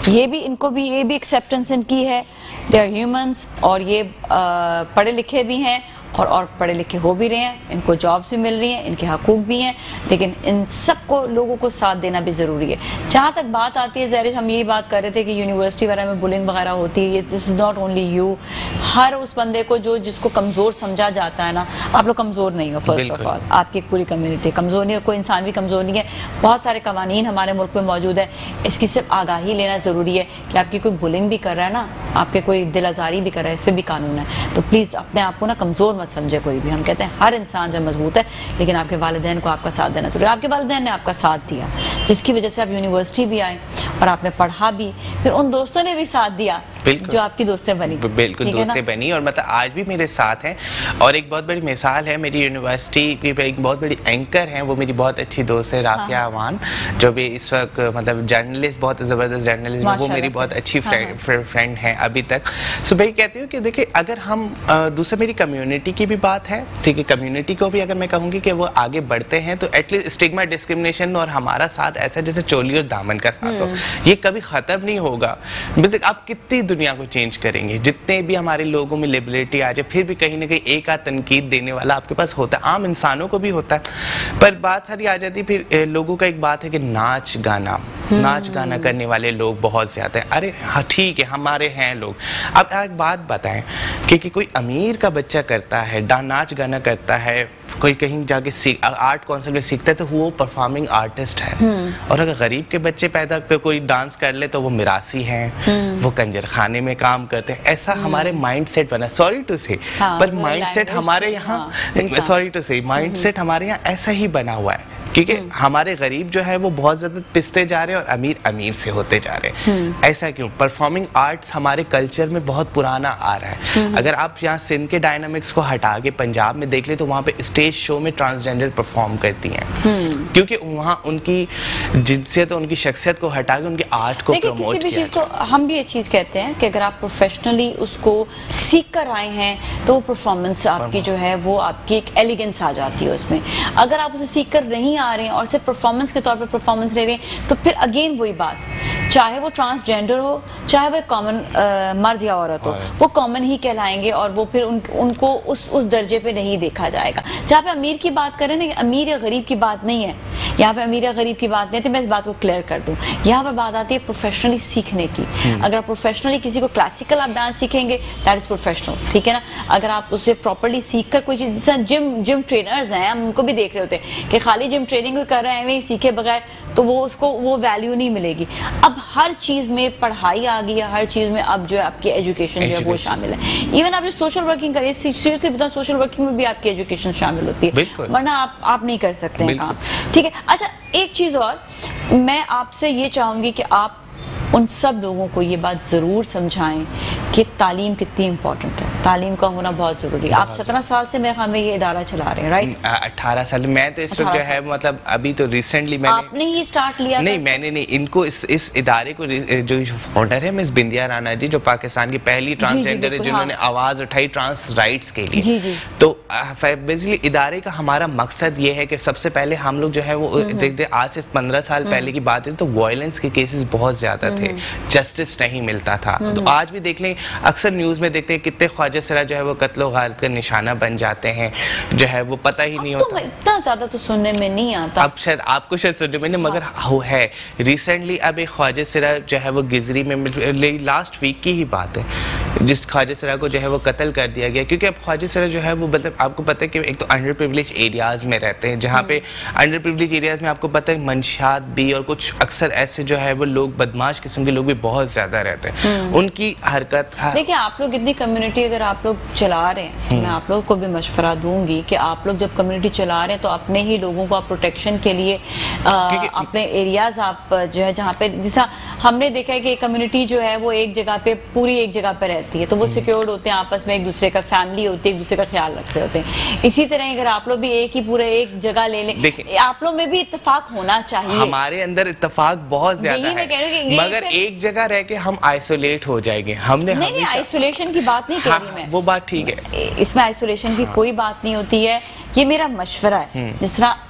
ये भी, इनको भी, ये भी एक्सेप्टेंस इनकी है, दे आर ह्यूमंस, और ये पढ़े लिखे भी हैं और पढ़े लिखे हो भी रहे हैं, इनको जॉब्स भी मिल रही हैं, इनके हकूक भी हैं, लेकिन इन सबको लोगों को साथ देना भी ज़रूरी है। जहाँ तक बात आती है ज़ाहिर, हम यही बात कर रहे थे कि यूनिवर्सिटी वगैरह में बुलिंग वगैरह होती है, this is not only you, हर उस बंदे को जिसको कमज़ोर समझा जाता है ना, आप लोग कमज़ोर नहीं हो। फर्स्ट ऑफ ऑल आपकी एक पूरी कम्युनिटी कमज़ोर नहीं है, कोई इंसान भी कमज़ोर नहीं है। बहुत सारे कवानीन हमारे मुल्क में मौजूद है, इसकी सिर्फ आगाही लेना ज़रूरी है कि आपकी कोई बुलिंग भी कर रहा है ना, आपके कोई दिल आज़ारी भी कर रहा है, इस पर भी कानून है। तो प्लीज़ अपने आप को ना कमज़ोर मत समझे कोई भी। हम कहते हैं हर इंसान जब मजबूत है, लेकिन आपके वालिदैन को आपका साथ देना जरूरी है। आपके वालिदैन ने आपका साथ दिया, जिसकी वजह से आप यूनिवर्सिटी भी आए और आपने पढ़ा भी, फिर उन दोस्तों ने भी साथ दिया जो आपकी दोस्तें बनी। बिल्कुल दोस्तें बनी और मतलब आज भी मेरे साथ हैं। और एक बहुत बड़ी मिसाल है मेरी यूनिवर्सिटी की, एक बहुत बड़ी एंकर हैं, वो मेरी बहुत अच्छी दोस्त है राफिया अमान, जो भी इस वक्त मतलब जर्नलिस्ट, बहुत ज़बरदस्त जर्नलिस्ट, वो मेरी बहुत अच्छी फ्रेंड है अभी तक। सो भाई कहती हूँ कि देखिए, अगर हम दूसरा मेरी कम्युनिटी की भी बात है, ठीक है, कम्युनिटी को भी अगर मैं कहूँगी कि वो आगे बढ़ते हैं तो एटलीस्ट स्टिग्मा, डिस्क्रिमिनेशन और हमारा साथ ऐसा जैसे चोली और दामन का साथ हो, ये कभी ख़त्म नहीं होगा। मतलब आप कितनी दुनिया को चेंज करेंगे, जितने भी हमारे लोगों में लिबर्टी आ जाए, फिर भी कहीं ना कहीं एक आध तनकीद देने वाला आपके पास होता है, आम इंसानों को भी होता है। पर बात सारी आ जाती फिर लोगों का एक बात है कि नाच गाना करने वाले लोग बहुत ज़्यादा हैं। अरे हाँ ठीक है, हमारे हैं लोग। अब एक बात बताएं कि कोई अमीर का बच्चा करता है, नाच गाना करता है, कोई कहीं जाके आर्ट कॉन्सर्ट में सीखता है तो वो परफॉर्मिंग आर्टिस्ट है। और अगर गरीब के बच्चे पैदा कर कोई डांस कर ले तो वो मिरासी हैं, वो कंजर खाने में काम करते हैं। ऐसा हमारे माइंडसेट बना, सॉरी टू से, पर माइंडसेट हमारे यहाँ, सॉरी टू से, माइंडसेट हमारे यहाँ ऐसा ही बना हुआ है, क्योंकि हमारे गरीब जो है वो बहुत ज़्यादा पिसते जा रहे हैं और अमीर अमीर से होते जा रहे हैं। ऐसा क्यों? परफॉर्मिंग आर्ट्स हमारे कल्चर में बहुत पुराना आ रहा है। अगर आप यहाँ सिंध के डायनामिक्स को हटा के पंजाब में देख ले तो वहाँ पे स्टेज शो में ट्रांसजेंडर परफॉर्म करती हैं, क्योंकि वहाँ उनकी जिनसियत, उनकी शख्सियत को हटा के उनकी आर्ट को प्रमोट किया। किसी भी चीज़ तो हम भी ये चीज़ कहते हैं कि अगर आप प्रोफेशनली उसको सीख कर आए हैं तो परफॉर्मेंस आपकी जो है वो आपकी एक एलिगेंस आ जाती है उसमें। अगर आप उसे सीख कर नहीं आ रहे हैं और सिर्फ परफॉर्मेंस के तौर पर परफॉर्मेंस ले रहे हैं तो फिर अगेन वही बात, चाहे वो ट्रांसजेंडर हो, चाहे वो कॉमन मर्द या औरत हो, वो कॉमन ही कहलाएंगे और वो फिर उनको उस दर्जे पे नहीं देखा जाएगा। जहाँ पे अमीर की बात करें ना, अमीर या गरीब की बात नहीं है यहाँ पे, अमीर या गरीब की बात नहीं है, तो मैं इस बात को क्लियर कर दूं। यहाँ पर बात आती है प्रोफेशनली सीखने की। अगर आप प्रोफेशनली किसी को क्लासिकल आप डांस सीखेंगे, दैट इज प्रोफेशनल, ठीक है ना। अगर आप उसे प्रॉपर्ली सीख कर कोई चीज, जैसे जिम ट्रेनर्स हैं, हम उनको भी देख रहे होते हैं कि खाली जिम ट्रेनिंग कर रहे हैं वही सीखे बगैर, तो वो उसको वो वैल्यू नहीं मिलेगी। अब हर चीज में पढ़ाई आ गई है, हर चीज में अब जो है आपकी एजुकेशन जो है वो शामिल है। इवन आप जो सोशल वर्किंग करिए, सीरियसली बता, सोशल वर्किंग में भी आपकी एजुकेशन शामिल होती है, वरना आप नहीं कर सकते हैं काम, ठीक है। अच्छा, एक चीज और मैं आपसे ये चाहूंगी कि आप उन सब लोगों को ये बात ज़रूर समझाएं कि तालीम कितनी इम्पोर्टेंट है, तालीम का होना बहुत ज़रूरी है। आप 17 साल से मैं हमें ये इदारा चला रहे हैं, राइट? 18 साल। मैं तो इस वक्त जो है मतलब अभी तो रिसेंटली मैंने, आपने ही स्टार्ट लिया? नहीं, मैंने नहीं, इनको इस इदारे को जो फाउंडर है मिस बिंदिया राणा जी, जो पाकिस्तान की पहली ट्रांसजेंडर है जिन्होंने आवाज़ उठाई ट्रांस राइट्स के लिए। जी। तो बेसिकली इदारे का हमारा मकसद ये है कि सबसे पहले हम लोग जो है वो देखते, आज से 15 साल पहले की बात है तो वायलेंस के केसेस बहुत ज़्यादा थे, जस्टिस नहीं मिलता था। तो आज भी देख लें, अक्सर न्यूज़ में देखते हैं कितने ख्वाजा सरा जो है वो कत्ल गारत का निशाना बन जाते हैं, जो है वो पता ही नहीं होता। इतना ज़्यादा तो सुनने में नहीं आता, अब शायद आपको शायद सुनने में नहीं, मगर वो है। रिसेंटली अब एक ख्वाजा सरा जो है वो गिजरी में, लास्ट वीक की ही बात है, जिस ख्वाजा सरा को जो है वो कत्ल कर दिया गया। क्योंकि अब ख्वाजा सरा जो है वो मतलब आपको पता है कि एक तो अंडर प्रिविलेज एरियाज में रहते हैं, जहाँ पे अंडर प्रिविलेज एरियाज में आपको पता है मंशात भी और कुछ अक्सर ऐसे जो है वो लोग बदमाश किस्म के लोग भी बहुत ज्यादा रहते हैं। उनकी हरकत, देखिए आप लोग इतनी कम्युनिटी अगर आप लोग चला रहे हैं, मैं आप लोग को भी मशवरा दूंगी कि आप लोग जब कम्युनिटी चला रहे हैं तो अपने ही लोगों को आप प्रोटेक्शन के लिए अपने एरियाज आप जो है जहाँ पे, जैसा हमने देखा है कि कम्युनिटी जो है वो एक जगह पे, पूरी एक जगह पे रहती है तो वो सिक्योर्ड होते हैं, आपस में एक दूसरे का फैमिली होती है, एक दूसरे का ख्याल रख रहे होते हैं। इसी तरह अगर आप लोग भी एक ही पूरा एक जगह ले लें, आप लोग में भी इत्तेफाक होना चाहिए। हमारे अंदर इत्तेफाक बहुत ज्यादा है, मगर एक जगह रह के हम आइसोलेट हो जाएंगे। हमने नहीं, आइसोलेशन की बात नहीं कह रही मैं, वो बात ठीक है, इसमें आइसोलेशन की कोई बात नहीं होती है। ये मेरा मशवरा है, जिस तरह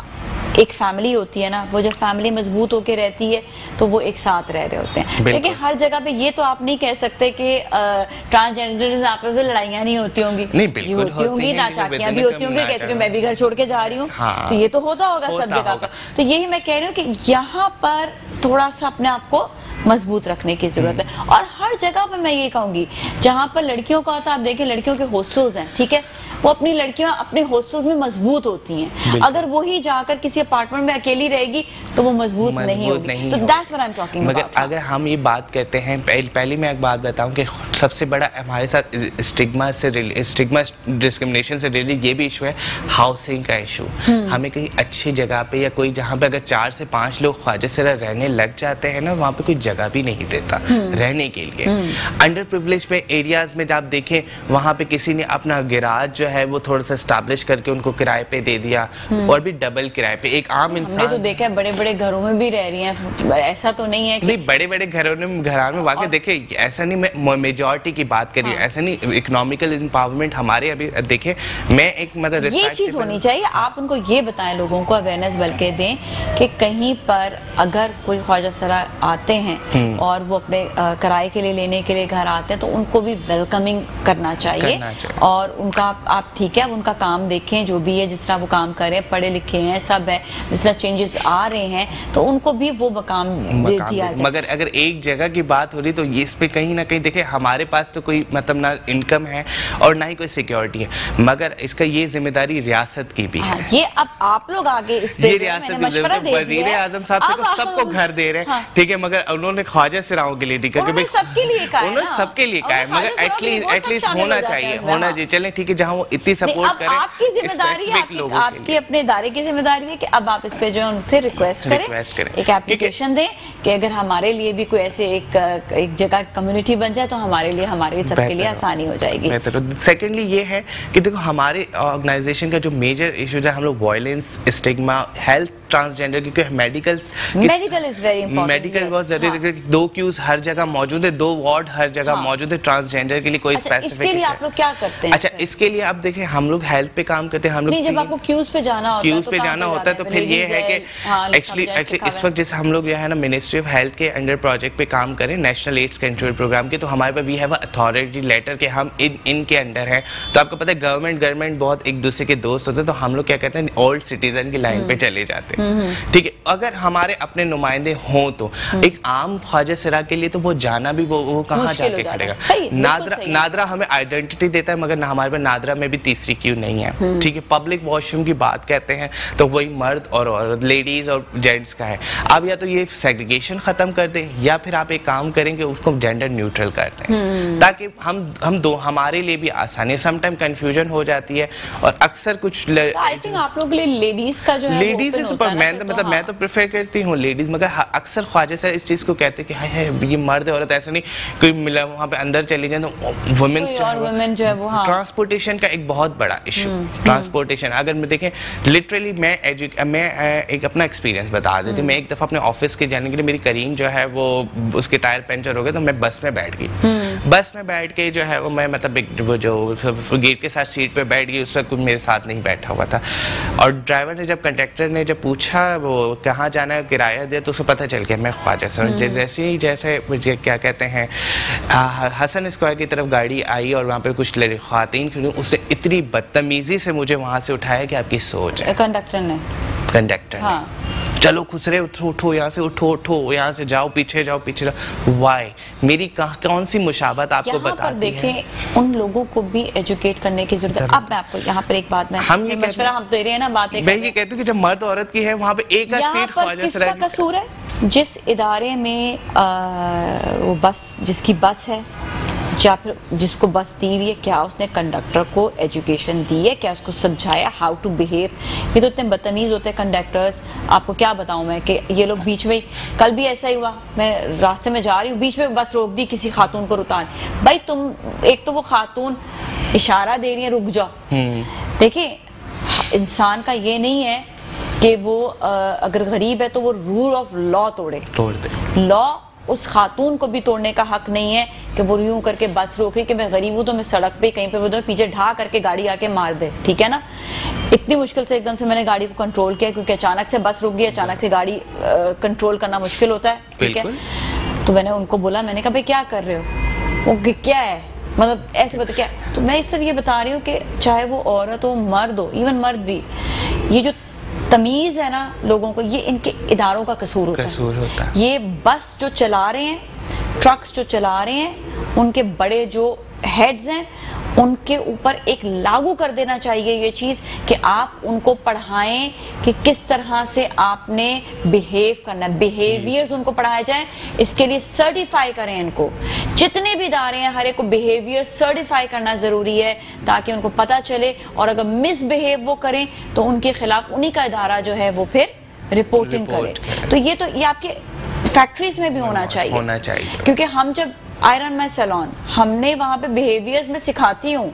एक फैमिली होती है ना, वो जब फैमिली मजबूत होकर रहती है तो वो एक साथ रह रहे होते हैं। लेकिन हर जगह पे ये तो आप नहीं कह सकते कि ट्रांसजेंडर आपस में लड़ाइयाँ नहीं होती होंगी, नहीं होती होंगी, नाचाकियाँ भी होती होंगी, कहते हैं मैं भी घर छोड़ के जा रही हूँ, तो ये तो होता होगा सब जगह पर। तो यही मैं कह रही हूँ कि यहाँ पर थोड़ा सा अपने आप को मजबूत रखने की जरूरत है। और हर जगह पर मैं ये कहूंगी जहाँ पर लड़कियों का होता है, आप देखिए लड़कियों के हॉस्टल्स हैं, ठीक है, वो अपनी लड़कियां अपने हॉस्टल्स में मजबूत होती हैं। अगर वही जाकर किसी अपार्टमेंट में अकेली रहेगी तो वो मजबूत नहीं होगी। तो that's what I am talking about. मगर अगर हम ये बात करते हैं, पहले मैं एक बात बताऊं कि सबसे बड़ा हमारे साथ स्टिग्मा डिस्क्रिमिनेशन से रिलेटेड ये भी इशू है, हाउसिंग का इशू। हमें कहीं अच्छी जगह पे या कोई जहाँ पे अगर 4 से 5 लोग ख्वाजा सरा रहने लग जाते हैं ना, वहाँ पे कोई जगह भी नहीं देता रहने के लिए। अंडर प्रिविलेज में एरियाज में आप देखें, वहाँ पे किसी ने अपना गैराज जो है वो थोड़ा सा एस्टैब्लिश करके उनको किराए पे दे दिया, और भी डबल किराए पे। एक आम इंसान तो देखा है बड़े बड़े घरों में भी रह रही हैं, ऐसा तो नहीं है कि... नहीं, बड़े बड़े घरों में वाकई देखे, ऐसा नहीं, मैं मेजॉरिटी की बात कर रही हूँ, ऐसा नहीं। इकोनॉमिकल एम्पावरमेंट हमारे अभी देखे, मैं एक मतलब ये चीज होनी चाहिए, आप उनको ये बताएं, लोगों को अवेयरनेस बल्कि दें कि कहीं पर अगर कोई ख्वाजा सरा आते हैं और वो अपने किराए के लिए लेने के लिए घर आते हैं तो उनको भी वेलकमिंग करना चाहिए। और उनका आप ठीक है, उनका काम देखें जो भी है, जिस तरह वो काम करें, पढ़े लिखे हैं, सब है, जिस तरह चेंजेस आ रहे हैं तो उनको भी वो मकाम दे दिया जाए। मगर अगर एक जगह की बात हो रही तो ये इस पे कहीं ना कहीं देखें, हमारे पास तो कोई मतलब ना इनकम है और ना ही कोई सिक्योरिटी है, मगर इसका ये जिम्मेदारी रियासत की भी है। ये अब आप लोग आगे इस पे वज़ीर आज़म साहब सबको घर दे रहे हैं, ठीक है, मगर उन्होंने ख्वाजा सराओं के लिए दिखा कि सबके लिए कहा है, उन्होंने सबके लिए कहा है, मगर एटलीस्ट होना चाहिए, चले ठीक है, जहाँ वो इतनी सपोर्ट करें। आपकी जिम्मेदारी है, आपकी अपने इदारे की जिम्मेदारी है कि अब आप इस पे जो है उनसे रिक्वेस्ट करें, एक एप्लीकेशन दें कि अगर हमारे लिए भी कोई ऐसे एक जगह कम्युनिटी बन जाए तो हमारे लिए, हमारे सबके लिए आसानी हो जाएगी। सेकेंडली ये है कि देखो हमारे ऑर्गेनाइजेशन का जो मेजर इशू है, हम लोग वायलेंस, स्टिग्मा, हेल्थ, ट्रांसजेंडर, क्योंकि medical is very important, medical बहुत जरूरी है। 2 क्यूज हर जगह मौजूद है, 2 वार्ड हर जगह मौजूद है ट्रांसजेंडर के लिए। कोई स्पेसिफिक इसके लिए आप लोग क्या करते हैं? अच्छा, इसके लिए आप देखें, हम लोग हेल्थ पे काम करते हैं। हम लोग जब आपको क्यूज पे जाना होता है तो फिर ये है कि एक्चुअली इस वक्त जैसे हम लोग जो है ना मिनिस्ट्री ऑफ हेल्थ के अंडर प्रोजेक्ट पे काम करें, नेशनल एड्स कंट्रोल प्रोग्राम के, तो हमारे पास वी हैव अथॉरिटी लेटर के हम इनके अंडर हैं। तो आपको पता है गवर्नमेंट बहुत एक दूसरे के दोस्त होते हैं, तो हम लोग क्या कहते हैं ओल्ड सिटीजन की लाइन पे चले जाते हैं। ठीक है, अगर हमारे अपने नुमाइंदे हों तो एक आम ख्वाजा सिरा के लिए तो वो जाना भी वो कहाँ जाके खड़ेगा। नादरा हमें आइडेंटिटी देता है, मगर हमारे पास नादरा में भी तीसरी क्यू नहीं है। ठीक है, पब्लिक वॉशरूम की बात कहते हैं तो वही मर्द और औरत, लेडीज और जेंट्स का है। अब या तो ये सेग्रीगेशन खत्म कर दें या फिर आप एक काम करेंगे उसको जेंडर न्यूट्रल कर दें, ताकि हम दो हमारे लिए भी आसानी। समटाइम कंफ्यूजन हो जाती है और अक्सर कुछ आई थिंक आप लोगों के लिए लेडीज का जो है लेडीज से सुपर मैं तो प्रेफर करती हूँ लेडीज, मगर अक्सर ख्वाजा सर इस चीज को कहते हैं कि हाय ये मर्द है औरत, ऐसा नहीं कोई मिला वहाँ पे अंदर चली जाए तो वुमेन्स जो है वो ट्रांसपोर्टेशन का एक बहुत बड़ा इशू। ट्रांसपोर्टेशन अगर मैं देखें लिटरली मैं एक अपना एक्सपीरियंस बता देती। मैं एक दफ़ा अपने ऑफिस के जाने के लिए, मेरी करीम जो है वो उसके टायर पंचर हो गए तो मैं बस में बैठ गई। बस में बैठ के जो है वो मैं मतलब वो जो गेट के साथ सीट पे बैठ गई, उस वक्त मेरे साथ नहीं बैठा हुआ था। और ड्राइवर ने जब कंडक्टर ने जब पूछा वो कहाँ जाना है, किराया दिया, तो उसे पता चल गया मैं ख्वाजा सर। जैसे ही मुझे क्या कहते हैं हसन स्क्वायर की तरफ गाड़ी आई और वहाँ पे कुछ ख़वातीन खड़ी, उसने इतनी बदतमीजी से मुझे वहाँ से उठाया कि आपकी सोच है। कंडक्टर ने चलो खुसरे उठो यहाँ से, उठो यहाँ से, जाओ पीछे जाओ। वाई मेरी कौन सी मुशाबत आपको बताती देखें उन लोगों को भी एजुकेट करने की जरूरत है। अब मैं आपको यहाँ पर एक बात हम दे रहे हैं ना, बात मैं ये कहती हूँ कि जब मर्द औरत की है वहाँ पे एक सीट ख्वाजा सर। किसका कसूर है? जिस इदारे में वो बस जिसकी बस है या फिर जिसको बस दी हुई है, क्या उसने कंडक्टर को एजुकेशन दी है? क्या उसको समझाया हाउ टू बिहेव? ये तो इतने बदतमीज़ होते हैं कंडक्टर्स, आपको क्या बताऊं मैं कि ये लोग बीच में, कल भी ऐसा ही हुआ, मैं रास्ते में जा रही हूँ, बीच में बस रोक दी किसी खातून को उतार। भाई तुम, एक तो वो खातून इशारा दे रही है रुक जाओ। देखिए इंसान का ये नहीं है कि वो अगर गरीब है तो वो रूल ऑफ लॉ तोड़ दे। लॉ उस खातून को भी तोड़ने का हक नहीं है कि वो यूं करके बस रोक रही कि मैं गरीब हूं तो मैं सड़क पे कहीं पे वो पीछे ढा करके गाड़ी आके मार दे। ठीक है ना, इतनी मुश्किल से एकदम से मैंने गाड़ी को कंट्रोल किया क्योंकि अचानक से बस रुक गई, अचानक से गाड़ी कंट्रोल करना मुश्किल होता है। ठीक है, तो मैंने उनको बोला, मैंने कहा भाई क्या कर रहे हो? वो क्या है मतलब ऐसे बता क्या? तो मैं सिर्फ ये बता रही हूँ कि चाहे वो औरत हो मर्द हो, इवन मर्द भी, ये जो तमीज़ है ना लोगों को, ये इनके इदारों का कसूर होता है। ये बस जो चला रहे हैं, ट्रक्स जो चला रहे हैं, उनके बड़े जो हेड्स हैं उनके ऊपर एक लागू कर देना चाहिए ये चीज़ कि आप उनको पढ़ाएं कि किस तरह से आपने बिहेव करना है, बिहेवियर्स उनको पढ़ाए जाएं। इसके लिए सर्टिफाई करें इनको, जितने भी इदारे हैं हर एक को बिहेवियर सर्टिफाई करना ज़रूरी है ताकि उनको पता चले, और अगर मिसबिहेव वो करें तो उनके खिलाफ उन्हीं का इदारा जो है वो फिर रिपोर्टिंग करे। तो ये आपके फैक्ट्रीज में भी होना चाहिए क्योंकि हम जब आयरन मैन सैलून, हमने वहां पे बिहेवियर्स में सिखाती हूँ,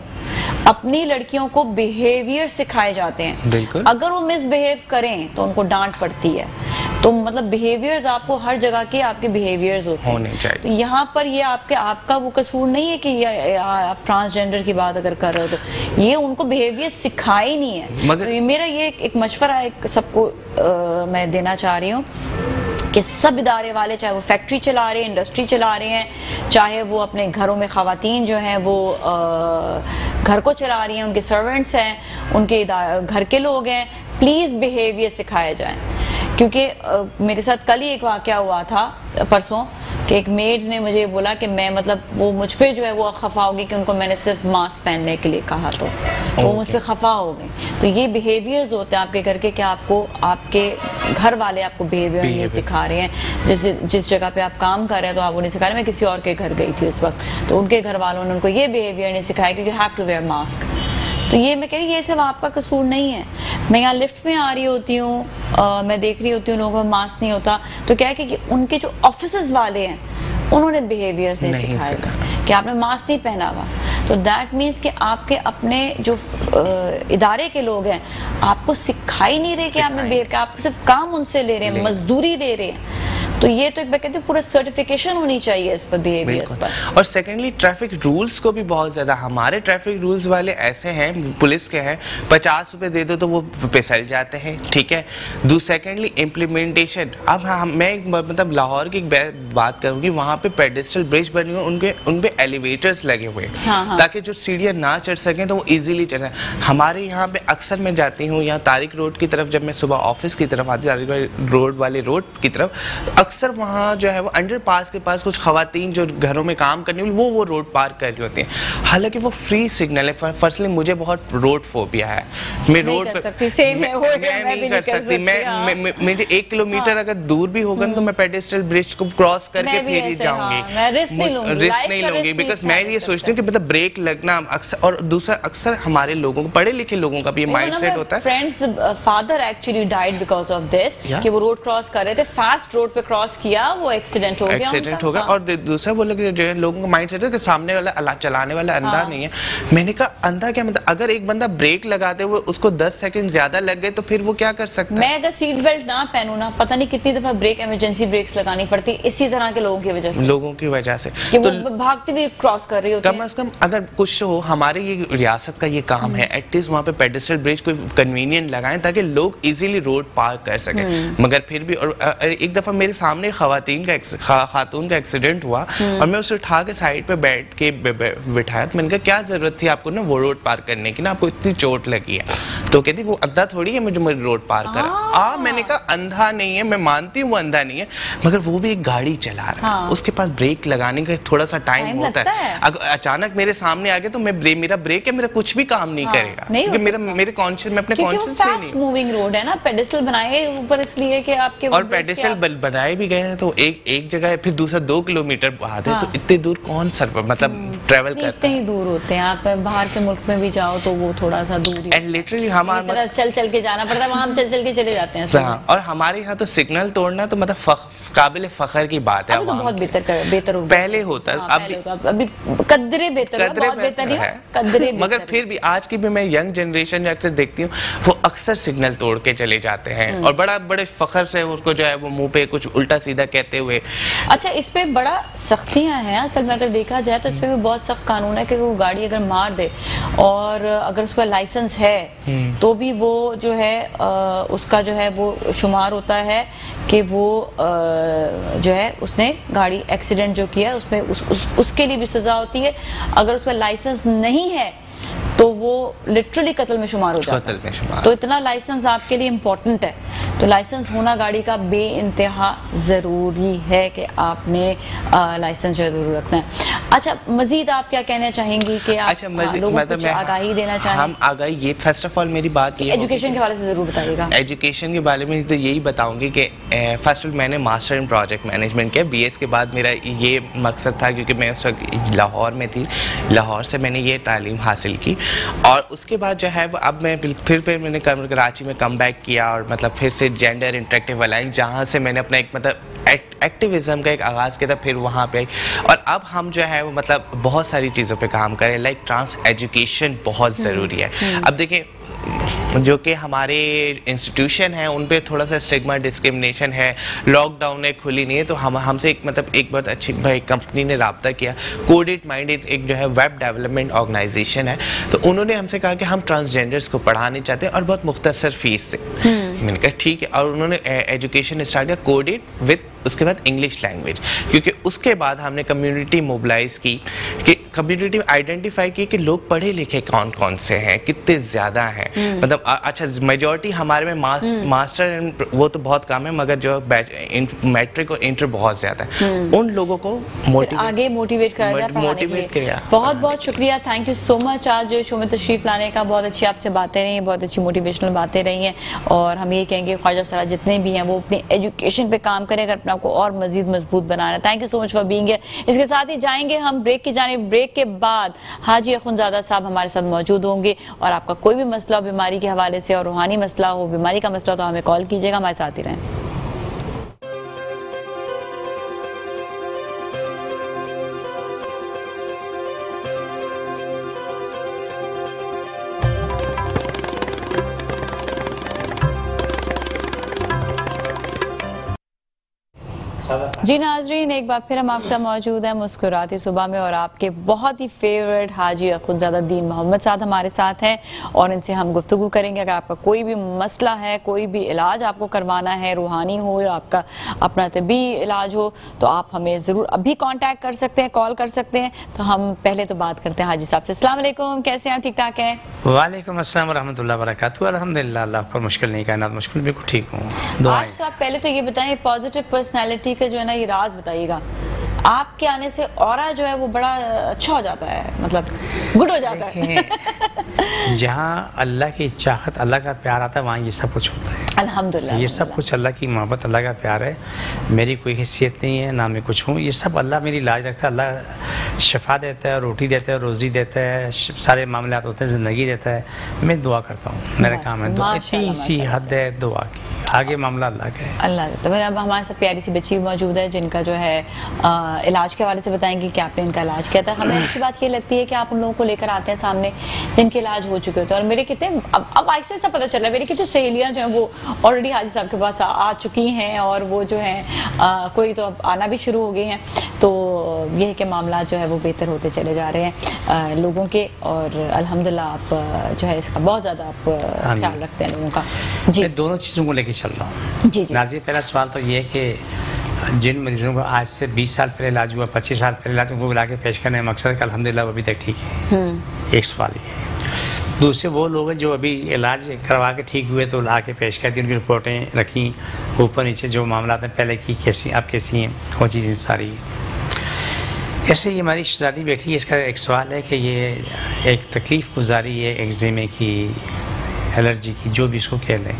अपनी लड़कियों को बिहेवियर सिखाए जाते हैं। अगर वो मिसबिहेव करें तो उनको डांट पड़ती है। तो मतलब बिहेवियर्स आपको हर जगह के आपके बिहेवियर्स होने चाहिए। तो यहाँ पर ये आपका वो कसूर नहीं है कि आप ट्रांसजेंडर की बात अगर कर रहे हो तो ये उनको बिहेवियर सिखाए ही नहीं है। तो मेरा ये एक मशवरा एक सबको मैं देना चाह रही हूँ कि सब इदारे वाले, चाहे वो फैक्ट्री चला रहे हैं, इंडस्ट्री चला रहे हैं, चाहे वो अपने घरों में ख़वातीन जो हैं वो घर को चला रही हैं, उनके सर्वेंट्स हैं, उनके घर के लोग हैं, प्लीज़ बिहेवियर सिखाया जाए। क्योंकि मेरे साथ कल ही एक वाक़या हुआ था परसों कि एक मेड ने मुझे बोला कि मैं मतलब वो मुझ पे जो है वो खफा होगी कि उनको मैंने सिर्फ मास्क पहनने के लिए कहा, तो वो मुझ पे खफा हो गई। तो ये बिहेवियर्स होते हैं आपके घर के कि आपको आपके घर वाले आपको बिहेवियर नहीं सिखा रहे हैं। जिस जगह पे आप काम कर रहे हैं तो आप वो नहीं सिखा रहे। मैं किसी और के घर गई थी उस वक्त, तो उनके घर वालों ने उनको ये बिहेवियर नहीं सिखाया कि you have to wear mask. तो ये मैं कह रही ये सब आपका कसूर नहीं है। मैं यहाँ लिफ्ट में आ रही होती हूँ, मैं देख रही होती हूँ लोगों में मास्क नहीं होता, तो क्या है कि उनके जो ऑफिसेज वाले हैं उन्होंने बिहेवियर्स नहीं सिखाया कि आपने मास्क नहीं पहना हुआ। तो दैट मीन्स कि आपके अपने जो इदारे के लोग हैं आपको सिखा ही नहीं रहे कि आपने बिहेव किया, आप सिर्फ काम उनसे ले रहे हैं, मजदूरी ले रहे हैं। तो ये तो एक बार कहते हैं पूरा सर्टिफिकेशन होनी चाहिए इस पर, बिहेवियर्स पर। और सेकेंडली ट्रैफिक रूल्स को भी बहुत ज़्यादा, हमारे ट्रैफिक रूल्स वाले ऐसे हैं, पुलिस के हैं, 50 रुपये दे दो तो वो फिसल जाते हैं, ठीक है। सेकेंडली इम्प्लीमेंटेशन, अब मैं मतलब लाहौर की बात करूँगी, वहाँ पे पेडेस्ट्रियल ब्रिज बने हुए, उन पे एलिवेटर्स लगे हुए, ताकि जो सीढ़ियाँ ना चढ़ सकें तो वो ईजिली चढ़ सकें। हमारे यहाँ पे अक्सर मैं जाती हूँ यहाँ तारिक रोड की तरफ, जब मैं सुबह ऑफिस की तरफ आती हूँ, तारिक रोड वाले रोड की तरफ, अक्सर वहाँ जो है वो अंडरपास के पास कुछ खवातीन जो घरों में काम करने वाली वो रोड पार कर रही होती हैं, हालांकि वो फ्री सिग्नल है। फर्स्टली मुझे बहुत रोड फोबिया है, मैं रोड पे नहीं कर सकती, मैं मेरे 1 किलोमीटर अगर दूर भी होगा तो मैं पेडेस्ट्रियल ब्रिज को क्रॉस करके फिर ही जाऊंगी, रिस्क नहीं लूंगी, बिकॉज मैं ये सोचती हूँ कि मतलब ब्रेक लगना अक्सर, और दूसरा अक्सर हमारे लोगों को, पढ़े लिखे लोगों का भी ये माइंडसेट होता है। Friends father actually died because of this, कि वो रोड क्रॉस कर रहे थे, फास्ट रोड पे क्रॉस किया, वो एक्सीडेंट हो गया। और दूसरा वो लोगों का माइंडसेट है कि सामने वाला चलाने वाला अंधा नहीं है। मैंने कहा अंधा क्या, मतलब अगर एक बंदा ब्रेक लगाते हुए उसको 10 सेकंड ज्यादा लग गए तो फिर वो क्या कर सकता है। मैं अगर सीट बेल्ट ना पहनूं ना, पता नहीं कितनी दफा ब्रेक, इमरजेंसी ब्रेक्स लगानी पड़ती इसी तरह के लोगों की वजह से, कि तो वो भागते भी क्रॉस कर रही होती है। कम से कम अगर कुछ हो, हमारे ये रियासत का ये काम है, एटलीस्ट वहाँ पे पेडेस्ट्रियल ब्रिज को कन्वीनियंट लगाएं ताकि लोग इजीली रोड पार कर सकें। मगर फिर भी, और एक दफा मेरे सामने खातून का एक्सीडेंट हुआ और मैं उसे उठा के साइड पे बैठ के बिठाया, तो मैंने कहा क्या जरूरत थी आपको ना वो रोड पार करने की ना, आपको इतनी चोट लगी है। तो कहती वो अंधा थोड़ी है मुझे मेरी रोड पार करा। मैंने कहा अंधा नहीं है, मैं मानती हूँ वो अंधा नहीं है, मगर वो भी एक गाड़ी चला रहा है, उसके पास ब्रेक लगाने का थोड़ा सा टाइम होता है। अगर अचानक मेरे सामने आ गया तो मेरा ब्रेक है, मेरा कुछ भी काम नहीं करेगा, क्योंकि मेरे कॉन्शियस में अपने कॉन्शियस में नहीं। मूविंग रोड है ना, पेडेस्ट्रियल बनाए ऊपर इसलिए कि आपके, और पेडेस्ट्रियल बनाए भी गए हैं तो एक जगह फिर दूसरा 2 किलोमीटर बाद है, तो इतने दूर कौन सर मतलब ट्रेवल करता है। इतने ही दूर होते हैं, आप बाहर के मुल्क में भी जाओ तो वो थोड़ा सा दूर ही, एंड लिटरली हमारा चल के जाना पड़ता है, वहाँ हम चल के चले जाते हैं। और हमारे यहाँ तो सिग्नल तोड़ना तो मतलब काबिल फख्र की बात है। तो बहुत बेहतर हो, पहले होता अभी कदरे बेहतर है, मगर फिर भी आज की भी मैं यंग जनरेशन अक्सर देखती हूँ वो अक्सर सिग्नल तोड़ के चले जाते हैं और बड़े फख्र से उसको जो है वो मुंह पे कुछ उल्टा सीधा कहते हुए। अच्छा, इस पे बड़ा सख्तियां हैं असल में, अगर देखा जाए तो इस पे भी बहुत सख्त कानून है कि वो गाड़ी अगर मार दे और अगर उसका लाइसेंस है तो भी वो जो है उसका जो है वो शुमार होता है कि वो जो है उसने गाड़ी एक्सीडेंट जो किया उसमें उसके लिए भी सजा होती है। अगर उसका लाइसेंस नहीं है तो वो लिटरली कत्ल में शुमार हो जाता है। तो इतना लाइसेंस आपके लिए इम्पोर्टेंट है, तो लाइसेंस होना गाड़ी का बेइंतहा ज़रूरी है कि आपने लाइसेंस जो है ज़रूर रखना है। अच्छा, मजीद आप क्या कहना चाहेंगी कि आप लोगों को कुछ आगाही देना चाहें? हम आगाही, ये फर्स्ट ऑफ ऑल मेरी बात ये एजुकेशन के हवाले से ज़रूर बताइएगा। एजुकेशन के बारे में तो यही बताऊंगी कि फर्स्ट ऑफ मैंने मास्टर इन प्रोजेक्ट मैनेजमेंट किया, BS के बाद मेरा ये मकसद था क्योंकि मैं उस वक्त लाहौर में थी, लाहौर से मैंने ये तालीम हासिल की और उसके बाद जो है अब मैं फिर मैंने कराची में कम बैक किया और मतलब फिर से जेंडर इंटरेक्टिव अलायंस, जहाँ से मैंने अपना एक मतलब एक्टिविज्म का एक आगाज़ किया था, फिर वहाँ पे और अब हम जो है वो मतलब बहुत सारी चीज़ों पे काम करें, लाइक ट्रांस एजुकेशन बहुत ज़रूरी है। अब देखिए जो कि हमारे इंस्टीट्यूशन है उन पे थोड़ा सा स्टिग्मा डिस्क्रिमिनेशन है, लॉकडाउन है, खुली नहीं है, तो हमसे एक बहुत अच्छी भाई कंपनी ने रब्ता किया, कोडेड माइंडेड एक जो है वेब डेवलपमेंट ऑर्गेनाइजेशन है, तो उन्होंने हमसे कहा कि हम ट्रांसजेंडर्स को पढ़ाने चाहते हैं और बहुत मुख्तसर फीस से। मैंने कहा ठीक है, और उन्होंने एजुकेशन स्टार्ट किया कोडेड विद उसके बाद इंग्लिश लैंग्वेज, क्योंकि उसके बाद हमने कम्युनिटी मोबिलाइज की कि कम्युनिटी आइडेंटिफाई की कि लोग पढ़े लिखे कौन कौन से हैं, कितने ज़्यादा हैं, मतलब अच्छा मेजॉरिटी हमारे में मास्टर वो तो बहुत कम है, मगर जो मैट्रिक और इंटर बहुत ज़्यादा है, उन लोगों को आगे मोटिवेट किया। बहुत बहुत शुक्रिया, थैंक यू सो मच। आज शो में तशरीफ लाने का, बहुत अच्छी आपसे बातें रही हैं, बहुत अच्छी मोटिवेशनल बातें रही हैं और हम ये कहेंगे ख्वाजा सरा जितने भी हैं वो अपनी एजुकेशन पे काम करें, अगर अपने आप को और मजीद मजबूत बनाना है। Thank you so much for being here. इसके साथ ही जाएंगे हम ब्रेक की जानिब। ब्रेक के बाद हाजी अखुनजादा साहब हमारे साथ मौजूद होंगे और आपका कोई भी मसला हो बीमारी के हवाले से और रूहानी मसला हो, बीमारी का मसला, तो हमें कॉल कीजिएगा, हमारे साथ ही रहें। जी नाजरीन, एक बार फिर हम आपके साथ मौजूद हैं मुस्कुराती सुबह में और आपके बहुत ही फेवरेट हाजी अखुंज़ादुद्दीन मोहम्मद साहब हमारे साथ हैं और इनसे हम गुफ्तगू करेंगे। अगर आपका कोई भी मसला है, कोई भी इलाज आपको करवाना है, रूहानी हो या आपका अपना तबी इलाज हो, तो आप हमें ज़रूर अभी कांटेक्ट कर सकते हैं, कॉल कर सकते हैं। तो हम पहले तो बात करते हैं हाजी साहब से। अस्सलाम वालेकुम, कैसे हैं? ठीक ठाक हैं? वालेकुम अस्सलाम रहमतुल्लाहि व बरकातुहू। अल्हम्दुलिल्लाह, अल्लाह पर मुश्किल नहीं कायनात मुश्किल, बिल्कुल ठीक हूँ। आज तो आप पहले तो ये बताएं, पॉजिटिव पर्सनैलिटी का जो है ना ये राज बताइएगा। आपके आने से ऑरा जो है वो बड़ा अच्छा हो जाता है, मतलब गुड हो जाता है। जहाँ अल्लाह की चाहत, अल्लाह का प्यार आता है, वहाँ ये सब कुछ होता है। अल्हम्दुलिल्लाह, ये सब कुछ अल्लाह की मोहब्बत, अल्लाह का प्यार है। मेरी कोई हैसियत नहीं है, ना मैं कुछ हूँ, ये सब अल्लाह मेरी इलाज रखता है। अल्लाह शिफा देता है, रोटी देता है, रोज़ी देता है, सारे मामलात होते हैं, ज़िंदगी देता है। मैं दुआ करता हूँ, मेरा काम है दुआ। इतनी सी हद है दुआ की, आगे मामला अल्लाह का है। अल्लाह। तो अब हमारे साथ प्यारी सी बच्ची मौजूद है जिनका जो है इलाज के हवाले से बताएंगे कि आपने इनका इलाज किया था। हमें अच्छी बात ये लगती है कि आप उन लोगों को लेकर आते हैं सामने जिनके इलाज हो चुके होते हैं। और मेरे कितने अब ऐसे ऐसा पता चल रहा है, मेरी कितनी सहेलियाँ जो हैं वो ऑलरेडी हाजी साहब के पास आ चुकी हैं और वो जो है कोई तो अब आना भी शुरू हो गए हैं। तो ये है कि मामला जो है वो बेहतर होते चले जा रहे हैं लोगों के, और अल्हम्दुलिल्लाह आप जो है इसका बहुत ज़्यादा आप ख्याल रखते हैं लोगों का। जी, मैं दोनों चीज़ों को लेकर चल रहा हूँ। जी नाज़िया, पहला सवाल तो ये है कि जिन मरीजों को आज से 20 साल पहले इलाज हुआ, 25 साल पहले इलाज, उनको बुला के पेश करने का मकसद है कि अल्हम्दुलिल्लाह वो अभी तक ठीक है। एक सवाल ये है। दूसरे वो लोग हैं जो अभी इलाज करवा के ठीक हुए तो ला के पेश कर दी, उनकी रिपोर्टें रखी, ऊपर नीचे जो मामला हैं पहले की कैसी अब कैसी हैं, वो चीज़ें सारी। जैसे ये हमारी शहज़ादी बेटी है, इसका एक सवाल है कि ये एक तकलीफ़ गुजारी है एक्जिमे की, एलर्जी की, जो भी इसको कह लें।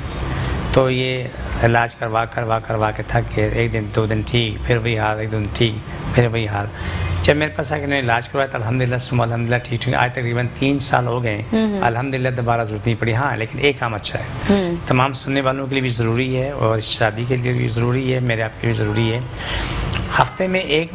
तो ये इलाज करवा के थक के एक दिन 2 दिन ठीक, फिर वही हाल, एक दिन ठीक, फिर वही हाल। जब मेरे पास आके इन्होंने इलाज करवाया तो अल्हम्दुलिल्लाह ठीक। आज तकरीबन 3 साल हो गए, अल्हम्दुलिल्लाह दोबारा ज़रूरत नहीं पड़ी। हाँ, लेकिन एक काम अच्छा है, तमाम सुनने वालों के लिए भी ज़रूरी है और शादी के लिए भी ज़रूरी है, मेरे आपके लिए भी ज़रूरी है। हफ्ते में एक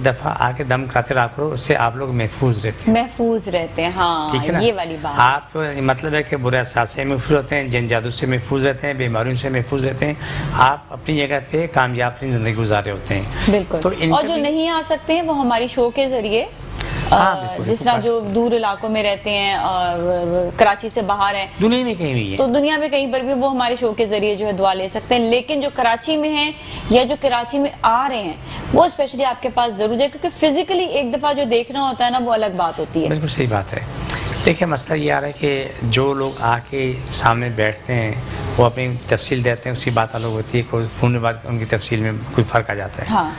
दफ़ा आके दम कराते रहा करो, उससे आप लोग महफूज रहते हैं। हाँ, ठीक है ना? ये वाली बात आप मतलब है कि बुरे एहसास से महफूज रहते हैं, जन जादू से महफूज रहते हैं, बीमारियों से महफूज रहते हैं। आप अपनी जगह पे कामयाब तरीन ज़िंदगी गुजारे होते हैं। बिल्कुल। तो और जो नहीं आ सकते हैं वो हमारी शो के जरिए, जिस तरह जो दूर इलाकों में रहते हैं और कराची से बाहर हैं, दुनिया में कहीं भी है, तो दुनिया में कहीं पर भी वो हमारे शो के जरिए जो है दुआ ले सकते हैं। लेकिन जो कराची में हैं या जो कराची में आ रहे हैं वो स्पेशली आपके पास जरूर है, क्योंकि फिजिकली एक दफा जो देखना होता है ना वो अलग बात होती है। बिल्कुल सही बात है। देखिए, मसला ये आ रहा है कि जो लोग आके सामने बैठते हैं वो अपनी तफसील देते हैं, उसकी बात अलग होती है, कोई फ़ोन में बात उनकी तफसील में कोई फ़र्क आ जाता है। हाँ।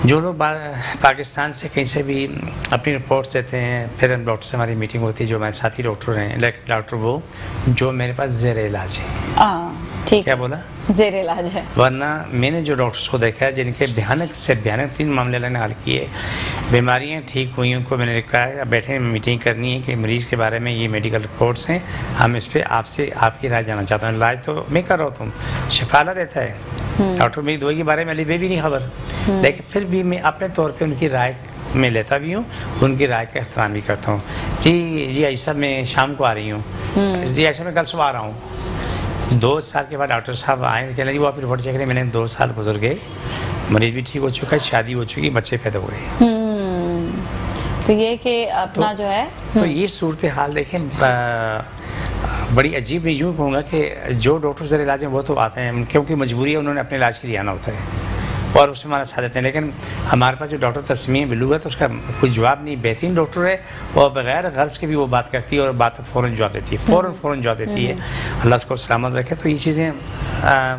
जो लोग पाकिस्तान से कहीं से भी अपनी रिपोर्ट्स देते हैं, फिर हम डॉक्टर से हमारी मीटिंग होती है, जो हमारे साथी डॉक्टर हैं, डॉक्टर वो जो मेरे पास ज़ेर इलाज है। ठीक, क्या बोला? ज़ेर इलाज है। वरना मैंने जो डॉक्टर्स को देखा है जिनके भयानक से भयानक 3 मामले मैंने हल किए, बीमारियां ठीक हुई, उनको मैंने रिक्वायर बैठे मीटिंग करनी है कि मरीज़ के बारे में ये मेडिकल रिपोर्ट्स हैं, हम इस पर आपसे आपकी राय जानना चाहता हूँ। इलाज तो मैं कर रहा हूँ, तुम शिफाला देता है डॉक्टर, मेरी दवाई के बारे में अली भी नहीं खबर, लेकिन फिर भी मैं अपने तौर पर उनकी राय मैं लेता भी हूँ, उनकी राय का एहतराम भी करता हूँ। जी ऐसा मैं शाम को आ रही हूँ, जी ऐसा मैं कल सुबह आ रहा हूँ। 2 साल के बाद डॉक्टर साहब आए, कह रहे जी वो आप रिपोर्ट चेक करें। मैंने 2 साल गुजर गए, मरीज भी ठीक हो चुका है, शादी हो चुकी, बच्चे पैदा हुए। तो ये कि अपना जो है तो ये सूरत हाल देखें, बड़ी अजीब। मैं यूँ कहूँगा कि जो डॉक्टर ज़रा इलाज हैं वो तो आते हैं, क्योंकि मजबूरी है, उन्होंने अपने इलाज के लिए आना होता है और उससे हमारा साथ देते हैं। लेकिन हमारे पास जो डॉक्टर तस्मीम बिल्लू है तो उसका कोई जवाब नहीं, बेहतरीन डॉक्टर है और बगैर गर्ज के भी वो बात करती है और बात फ़ौरन जवाब देती है, फ़ौरन जवाब देती है। अल्लाह उसको सलामत रखे। तो ये चीज़ें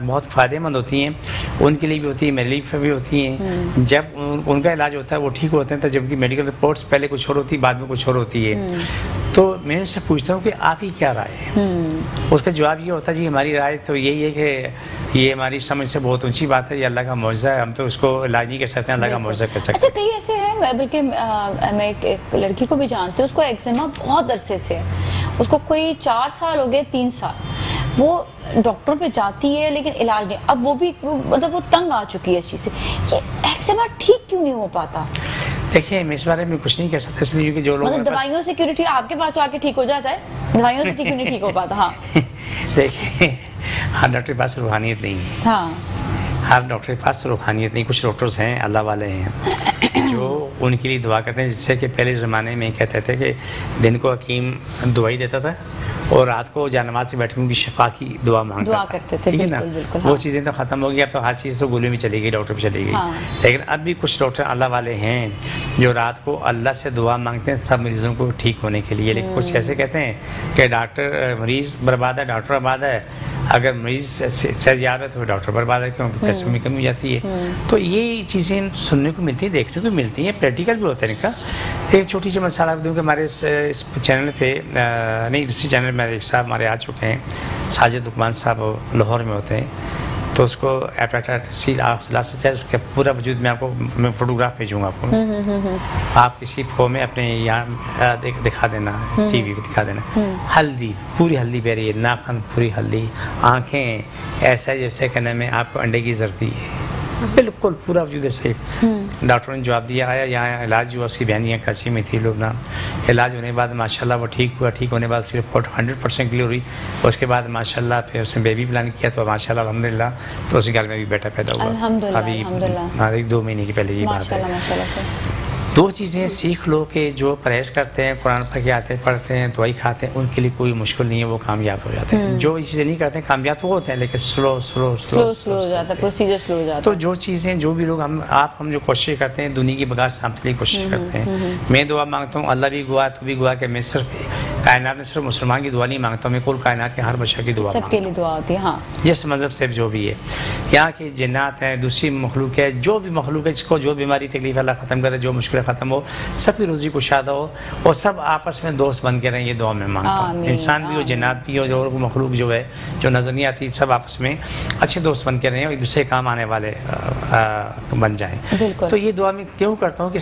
बहुत फ़ायदेमंद होती हैं, उनके लिए भी होती है, मेरे लिए भी होती हैं। जब उनका इलाज होता है वो ठीक होते हैं, तो जबकि मेडिकल रिपोर्ट्स पहले कुछ और होती है, बाद में कुछ और होती है। तो मैं उनसे पूछता हूँ कि आप ही क्या राय है? उसका जवाब ये होता है जी हमारी राय तो यही है कि ये हमारी समझ से बहुत ऊंची बात है, ये अल्लाह का मौजज़ा है, हम तो उसको इलाज नहीं कर सकते हैं, अल्लाह का मौजज़ा कर सकते हैं। अच्छा, कई ऐसे हैं, बल्कि मैं एक लड़की को भी जानती हूँ, उसको एक्जिमा बहुत अरसे से है, उसको कोई 4 साल हो गए, 3 साल, वो डॉक्टर पे जाती है लेकिन इलाज नहीं। अब वो भी मतलब वो तंग आ चुकी है इस चीज़ से, ये एक्जिमा ठीक क्यों नहीं हो पाता? देखिए, मैं इस बारे में कुछ नहीं कह सकता, इसलिए क्योंकि जो लोग मतलब दवाइयों से क्यों ठीक, आपके पास तो आके ठीक हो जाता है, दवाइयों से क्यों नहीं ठीक हो पाता? हाँ देखिए, हाँ डॉक्टर के पास रूहानियत नहीं है। हाँ हर डॉक्टर के पास रूहानियत नहीं, कुछ डॉक्टर्स हैं अल्लाह वाले हैं जो उनके लिए दुआ करते हैं, जिससे कि पहले ज़माने में कहते थे कि दिन को हकीम दवाई देता था और रात को जानमाज से बैठ के उनकी शिफा की दुआ मांगता था, करते थे, ठीक है ना। बिल्कुल, वो चीज़ें तो ख़त्म हो गई, अब तो हर चीज़ तो गोली में चली गई, डॉक्टर भी चली गई। लेकिन अब भी कुछ डॉक्टर अल्लाह वाले हैं जो रात को अल्लाह से दुआ मांगते हैं सब मरीज़ों को ठीक होने के लिए। लेकिन कुछ ऐसे कहते हैं कि डॉक्टर मरीज़ बर्बाद है, डॉक्टर बर्बाद है, अगर मरीज़ सेहतयाब है तो डॉक्टर बर्बाद है, क्योंकि पैसों में कमी हो जाती है। तो ये चीज़ें सुनने को मिलती हैं, देखने को मिलती हैं, प्रैक्टिकल भी होता है इनका। एक छोटी सी मसाला दूँ कि हमारे इस चैनल पे नहीं, दूसरी चैनल में एक साहब हमारे आ चुके हैं, साजिद लुकमान साहब लाहौर में होते हैं, तो उसको एपेटाइटिस से उसका पूरा वजूद में आपको मैं फोटोग्राफ भेजूँगा आपको, आप किसी फो में अपने यहाँ दिखा देना, टीवी पे दिखा देना। हल्दी, पूरी हल्दी बह रही है, नाखून पूरी हल्दी, आँखें ऐसा जैसे कहने में आपको अंडे की जर्दी है, बिल्कुल पूरा वजूद से। डॉक्टर ने जवाब दिया, आया यहाँ इलाज हुआ, उसकी बहनियाँ कराची में थी लोग ना, इलाज होने के बाद माशाल्लाह वो ठीक हुआ, ठीक होने के बाद उसकी रिपोर्ट 100% क्लियर हुई। उसके बाद माशाल्लाह फिर उसने बेबी प्लान किया, तो माशाल्लाह अल्हम्दुलिल्लाह तो उसके घर में भी बेटा पैदा हुआ, अभी 1-2 महीने की पहले की बात है। दो चीज़ें सीख लो कि जो परहेज करते हैं, कुरान पढ़ के आते हैं, पढ़ते हैं, दवाई खाते हैं, उनके लिए कोई मुश्किल नहीं है, वो कामयाब हो जाते हैं। जो ये चीज़ें नहीं करते हैं कामयाब तो होते हैं, लेकिन स्लो हो जाता है, प्रोसीजर स्लो हो जाता है। तो जो चीज़ें जो भी लोग हम जो कोशिश करते हैं दुनिया की बगार सामने की कोशिश करते हैं। मैं दुआ मांगता हूँ, अल्लाह भी गुआ, तू भी गुआ, कि मैं सिर्फ कायनात में सिर्फ मुसलमान की दुआ नहीं मांगता हूँ, मैं कुल कायनात के हर बशर की दुआ सबके लिए दुआ होती है। हाँ, जिस मज़हब से जो भी है, यहाँ की जिन्नात है, दूसरी मखलूक है, जो भी मखलूक है, जिसको जो बीमारी तकलीफ अल्लाह ख़त्म करे, जो मुश्किल ख़त्म हो, सबकी रोज़ी कुशादा हो और सब आपस में दोस्त बन के रहें, ये दुआ में मांगता हूँ। इंसान भी हो, जिन्नात भी हो, जो मखलूक जो है जो नज़र नहीं आती, सब आपस में अच्छे दोस्त बन के रहें और एक दूसरे काम आने वाले बन जाएँ। तो ये दुआ मैं क्यों करता हूँ कि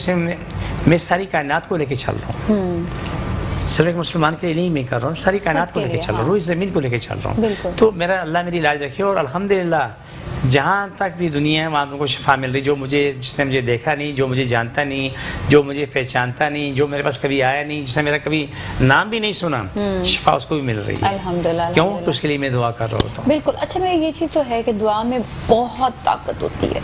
मैं सारी कायनात को लेके चल रहा हूँ, सिर्फ एक मुसलमान के लिए नहीं मैं कर रहा हूँ, सारी कायनात को लेके चल रहा हूँ, इस ज़मीन को लेके चल रहा हूँ। तो मेरा अल्लाह मेरी इलाज रखे और अल्हम्दुलिल्लाह जहाँ तक भी दुनिया है वहाँ तुमको शिफा मिल रही। जो जिसने मुझे देखा नहीं, जो मुझे जानता नहीं, जो मुझे पहचानता नहीं, जो मेरे पास कभी आया नहीं, जिसने मेरा कभी नाम भी नहीं सुना, शिफा उसको भी मिल रही है अल्हम्दुलिल्लाह। क्यों? तो उसके लिए मैं दुआ कर रहा होता हूँ। बिल्कुल। अच्छा, मैं ये चीज़ तो है कि दुआ में बहुत ताकत होती है,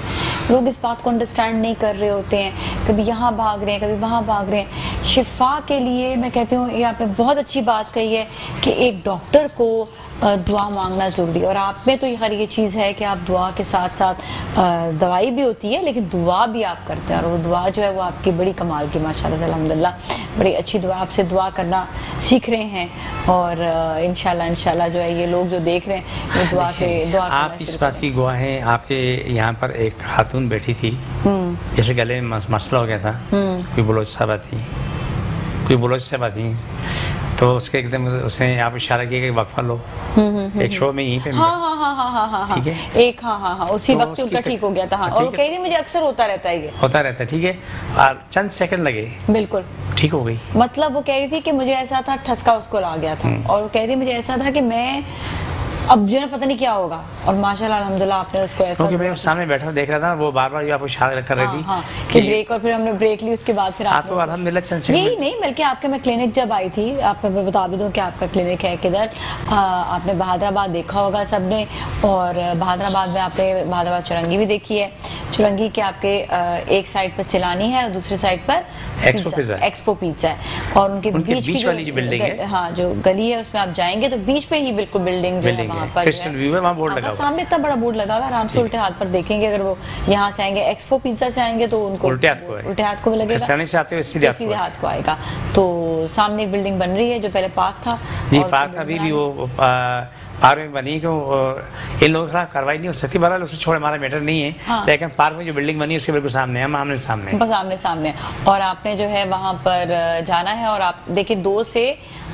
लोग इस बात को अंडरस्टैंड नहीं कर रहे होते हैं, कभी यहाँ भाग रहे हैं, कभी वहाँ भाग रहे हैं। शिफा के लिए मैं कहती हूँ, ये आपने बहुत अच्छी बात कही है कि एक डॉक्टर को दुआ मांगना ज़रूरी है, और आप में तो हर ये चीज़ है कि आप दुआ के साथ साथ दवाई भी होती है, लेकिन दुआ भी आप करते हैं, और वो दुआ जो है वो आपकी बड़ी कमाल की माशाल्लाह से अल्हम्दुलिल्लाह बड़ी अच्छी दुआ। आपसे दुआ करना सीख रहे हैं और इंशाल्लाह जो है ये लोग जो देख रहे हैं ये दुआ आप इस बात की गवाह हैं। आपके यहाँ पर एक खातून बैठी थी, जैसे गले में मसला हो गया था, कोई बलोच साहबा थी, तो उसके एकदम उसने आप इशारा किया कि वक्फा लो, एक शो में यहीं पे हाँ, ठीक है, एक हाँ उसी तो वक्त उनका ठीक हो गया था। हाँ, और वो कह रही मुझे अक्सर होता रहता है, ये होता रहता है, ठीक है, और चंद सेकंड लगे, बिल्कुल ठीक हो गई। मतलब वो कह रही थी कि मुझे ऐसा था, ठसका उसको आ गया था, और वो कह रही मुझे ऐसा था कि मैं अब जो है पता नहीं क्या होगा, और माशाल्लाह अल्हम्दुलिल्लाह आपने उसको ऐसा, क्योंकि मैं सामने बैठा देख रहा था, वो बार-बार आपको इशारा कर रही थी कि ब्रेक, और फिर हमने ब्रेक ली, उसके बाद फिर तो अल्हम्दुलिल्लाह यही नहीं बल्कि आपके मैं क्लिनिक जब आई थी, आपको मैं बता भी दूं कि आपका क्लिनिक है किधर, आपने बहादुराबाद देखा होगा सबने, और बहादुराबाद में आपने बहादुराबाद चुरंगी भी देखी है। चुरंगी के आपके एक साइड पर सिलानी है और दूसरी साइड पर एक्सपो पिज़्ज़ा है, और उनके बीच वाली जो बिल्डिंग है, हाँ जो गली है उसमें आप जाएंगे तो बीच पे ही बिल्कुल बिल्डिंग जो है वहाँ पर सामने इतना बड़ा बोर्ड लगा हुआ, आराम से उल्टे हाथ पर देखेंगे। अगर वो यहाँ से आएंगे एक्सपो पिज़्ज़ा से आएंगे तो उनको उल्टे हाथ को लगेगा, सीधे हाथ को आएगा। तो सामने एक बिल्डिंग बन रही है जो पहले पार्क था, पार्क अभी भी वो पार्क में बनी, क्यों इन लोगों के खिलाफ कार्रवाई नहीं हो सकती, बहरहाल उसे छोड़ हमारा मैटर नहीं है। हाँ। लेकिन पार्क में जो बिल्डिंग बनी है उसके बिल्कुल सामने है, आमने सामने, और आपने जो है वहाँ पर जाना है, और आप देखिए 2 से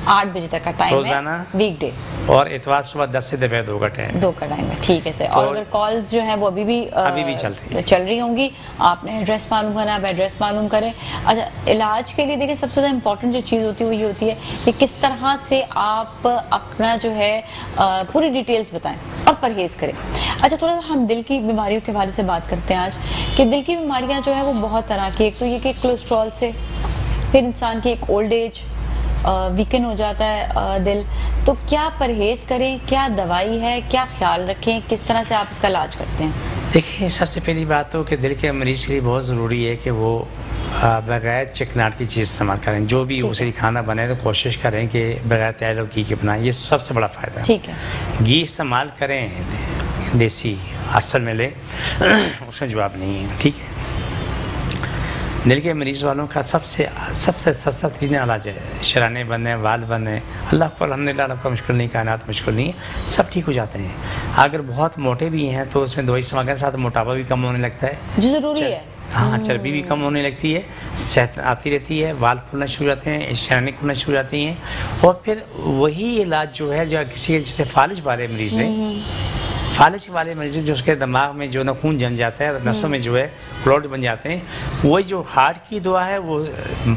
8 बजे तक का टाइम है, वीकडे, और इतवार सुबह 10 से दोपहर 2 का टाइम है, ठीक है सर। और अगर कॉल्स जो है वो अभी भी चल रही होंगी, आपने एड्रेस मालूम करना, आप एड्रेस मालूम करें। अच्छा, इलाज के लिए देखिए सबसे ज़्यादा इंपॉर्टेंट जो चीज़ होती है वो ये होती है कि किस तरह से आप अपना जो है पूरी डिटेल्स बताएं और परहेज़ करें। अच्छा, थोड़ा सा हम दिल की बीमारियों के बारे से बात करते हैं आज, कि दिल की बीमारियां जो है वो बहुत तरह की, एक तो ये कि कोलेस्ट्रॉल से, फिर इंसान की एक ओल्ड एज, वीकन हो जाता है दिल, तो क्या परहेज़ करें, क्या दवाई है, क्या ख्याल रखें, किस तरह से आप इसका इलाज करते हैं? देखिए, सबसे पहली बात तो कि दिल के मरीज़ के लिए बहुत ज़रूरी है कि वो बगैर चिकनाट की चीज़ इस्तेमाल करें। जो भी उसे खाना बने तो कोशिश करें कि बगैर तेल और घी के बनाएं, ये सबसे बड़ा फ़ायदा है। ठीक है। घी इस्तेमाल करें देसी, असल में ले उसका जवाब नहीं है। ठीक है, दिल के मरीज़ वालों का सबसे सस्ता तरीन इलाज है शराने बने, वाल बने। अल्लाह को अल्हम्दुलिल्लाह, आपका मुश्किल नहीं, कायनात मुश्किल नहीं है, सब ठीक हो जाते हैं। अगर बहुत मोटे भी हैं तो उसमें दवाई इस्तेमाल के साथ मोटापा भी कम होने लगता है, जो ज़रूरी है। हाँ, चर्बी भी कम होने लगती है, सेहत आती रहती है, वाल खुलना शुरू हो जाते हैं, शराने खुलना शुरू हो जाती हैं। और फिर वही इलाज जो है, जो किसी जैसे फालिज वाले मरीज़ हैं, फालिज वाले मरीज जो उसके दिमाग में जो ना खून जम जाता है, नसों में जो है क्लॉट बन जाते हैं, वही जो हार्ट की दवा है वो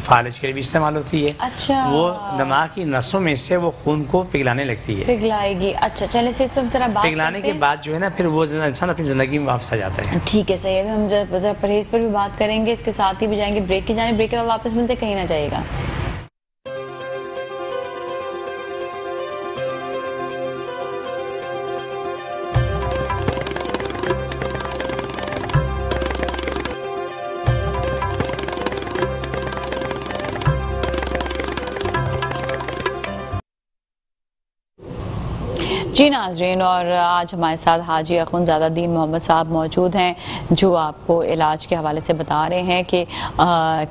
फालिज के लिए भी इस्तेमाल होती है। अच्छा। वो दिमाग की नसों में से वो खून को पिघलाने लगती है, पिघलाएगी। अच्छा, चलिए से तरह बात पिघलाने के बाद जो है ना, फिर वो इंसान अपनी ज़िंदगी में वापस आ जाता है। ठीक है, सही है। हम जरा परहेज पर भी बात करेंगे, इसके साथ ही भी जाएंगे ब्रेक की जाने। ब्रेक के बाद वापस मिलते, कहीं ना जाइएगा। जी नाज़रीन, और आज हमारे साथ हाजी अख़ुंज़ादा दीन मोहम्मद साहब मौजूद हैं, जो आपको इलाज के हवाले से बता रहे हैं कि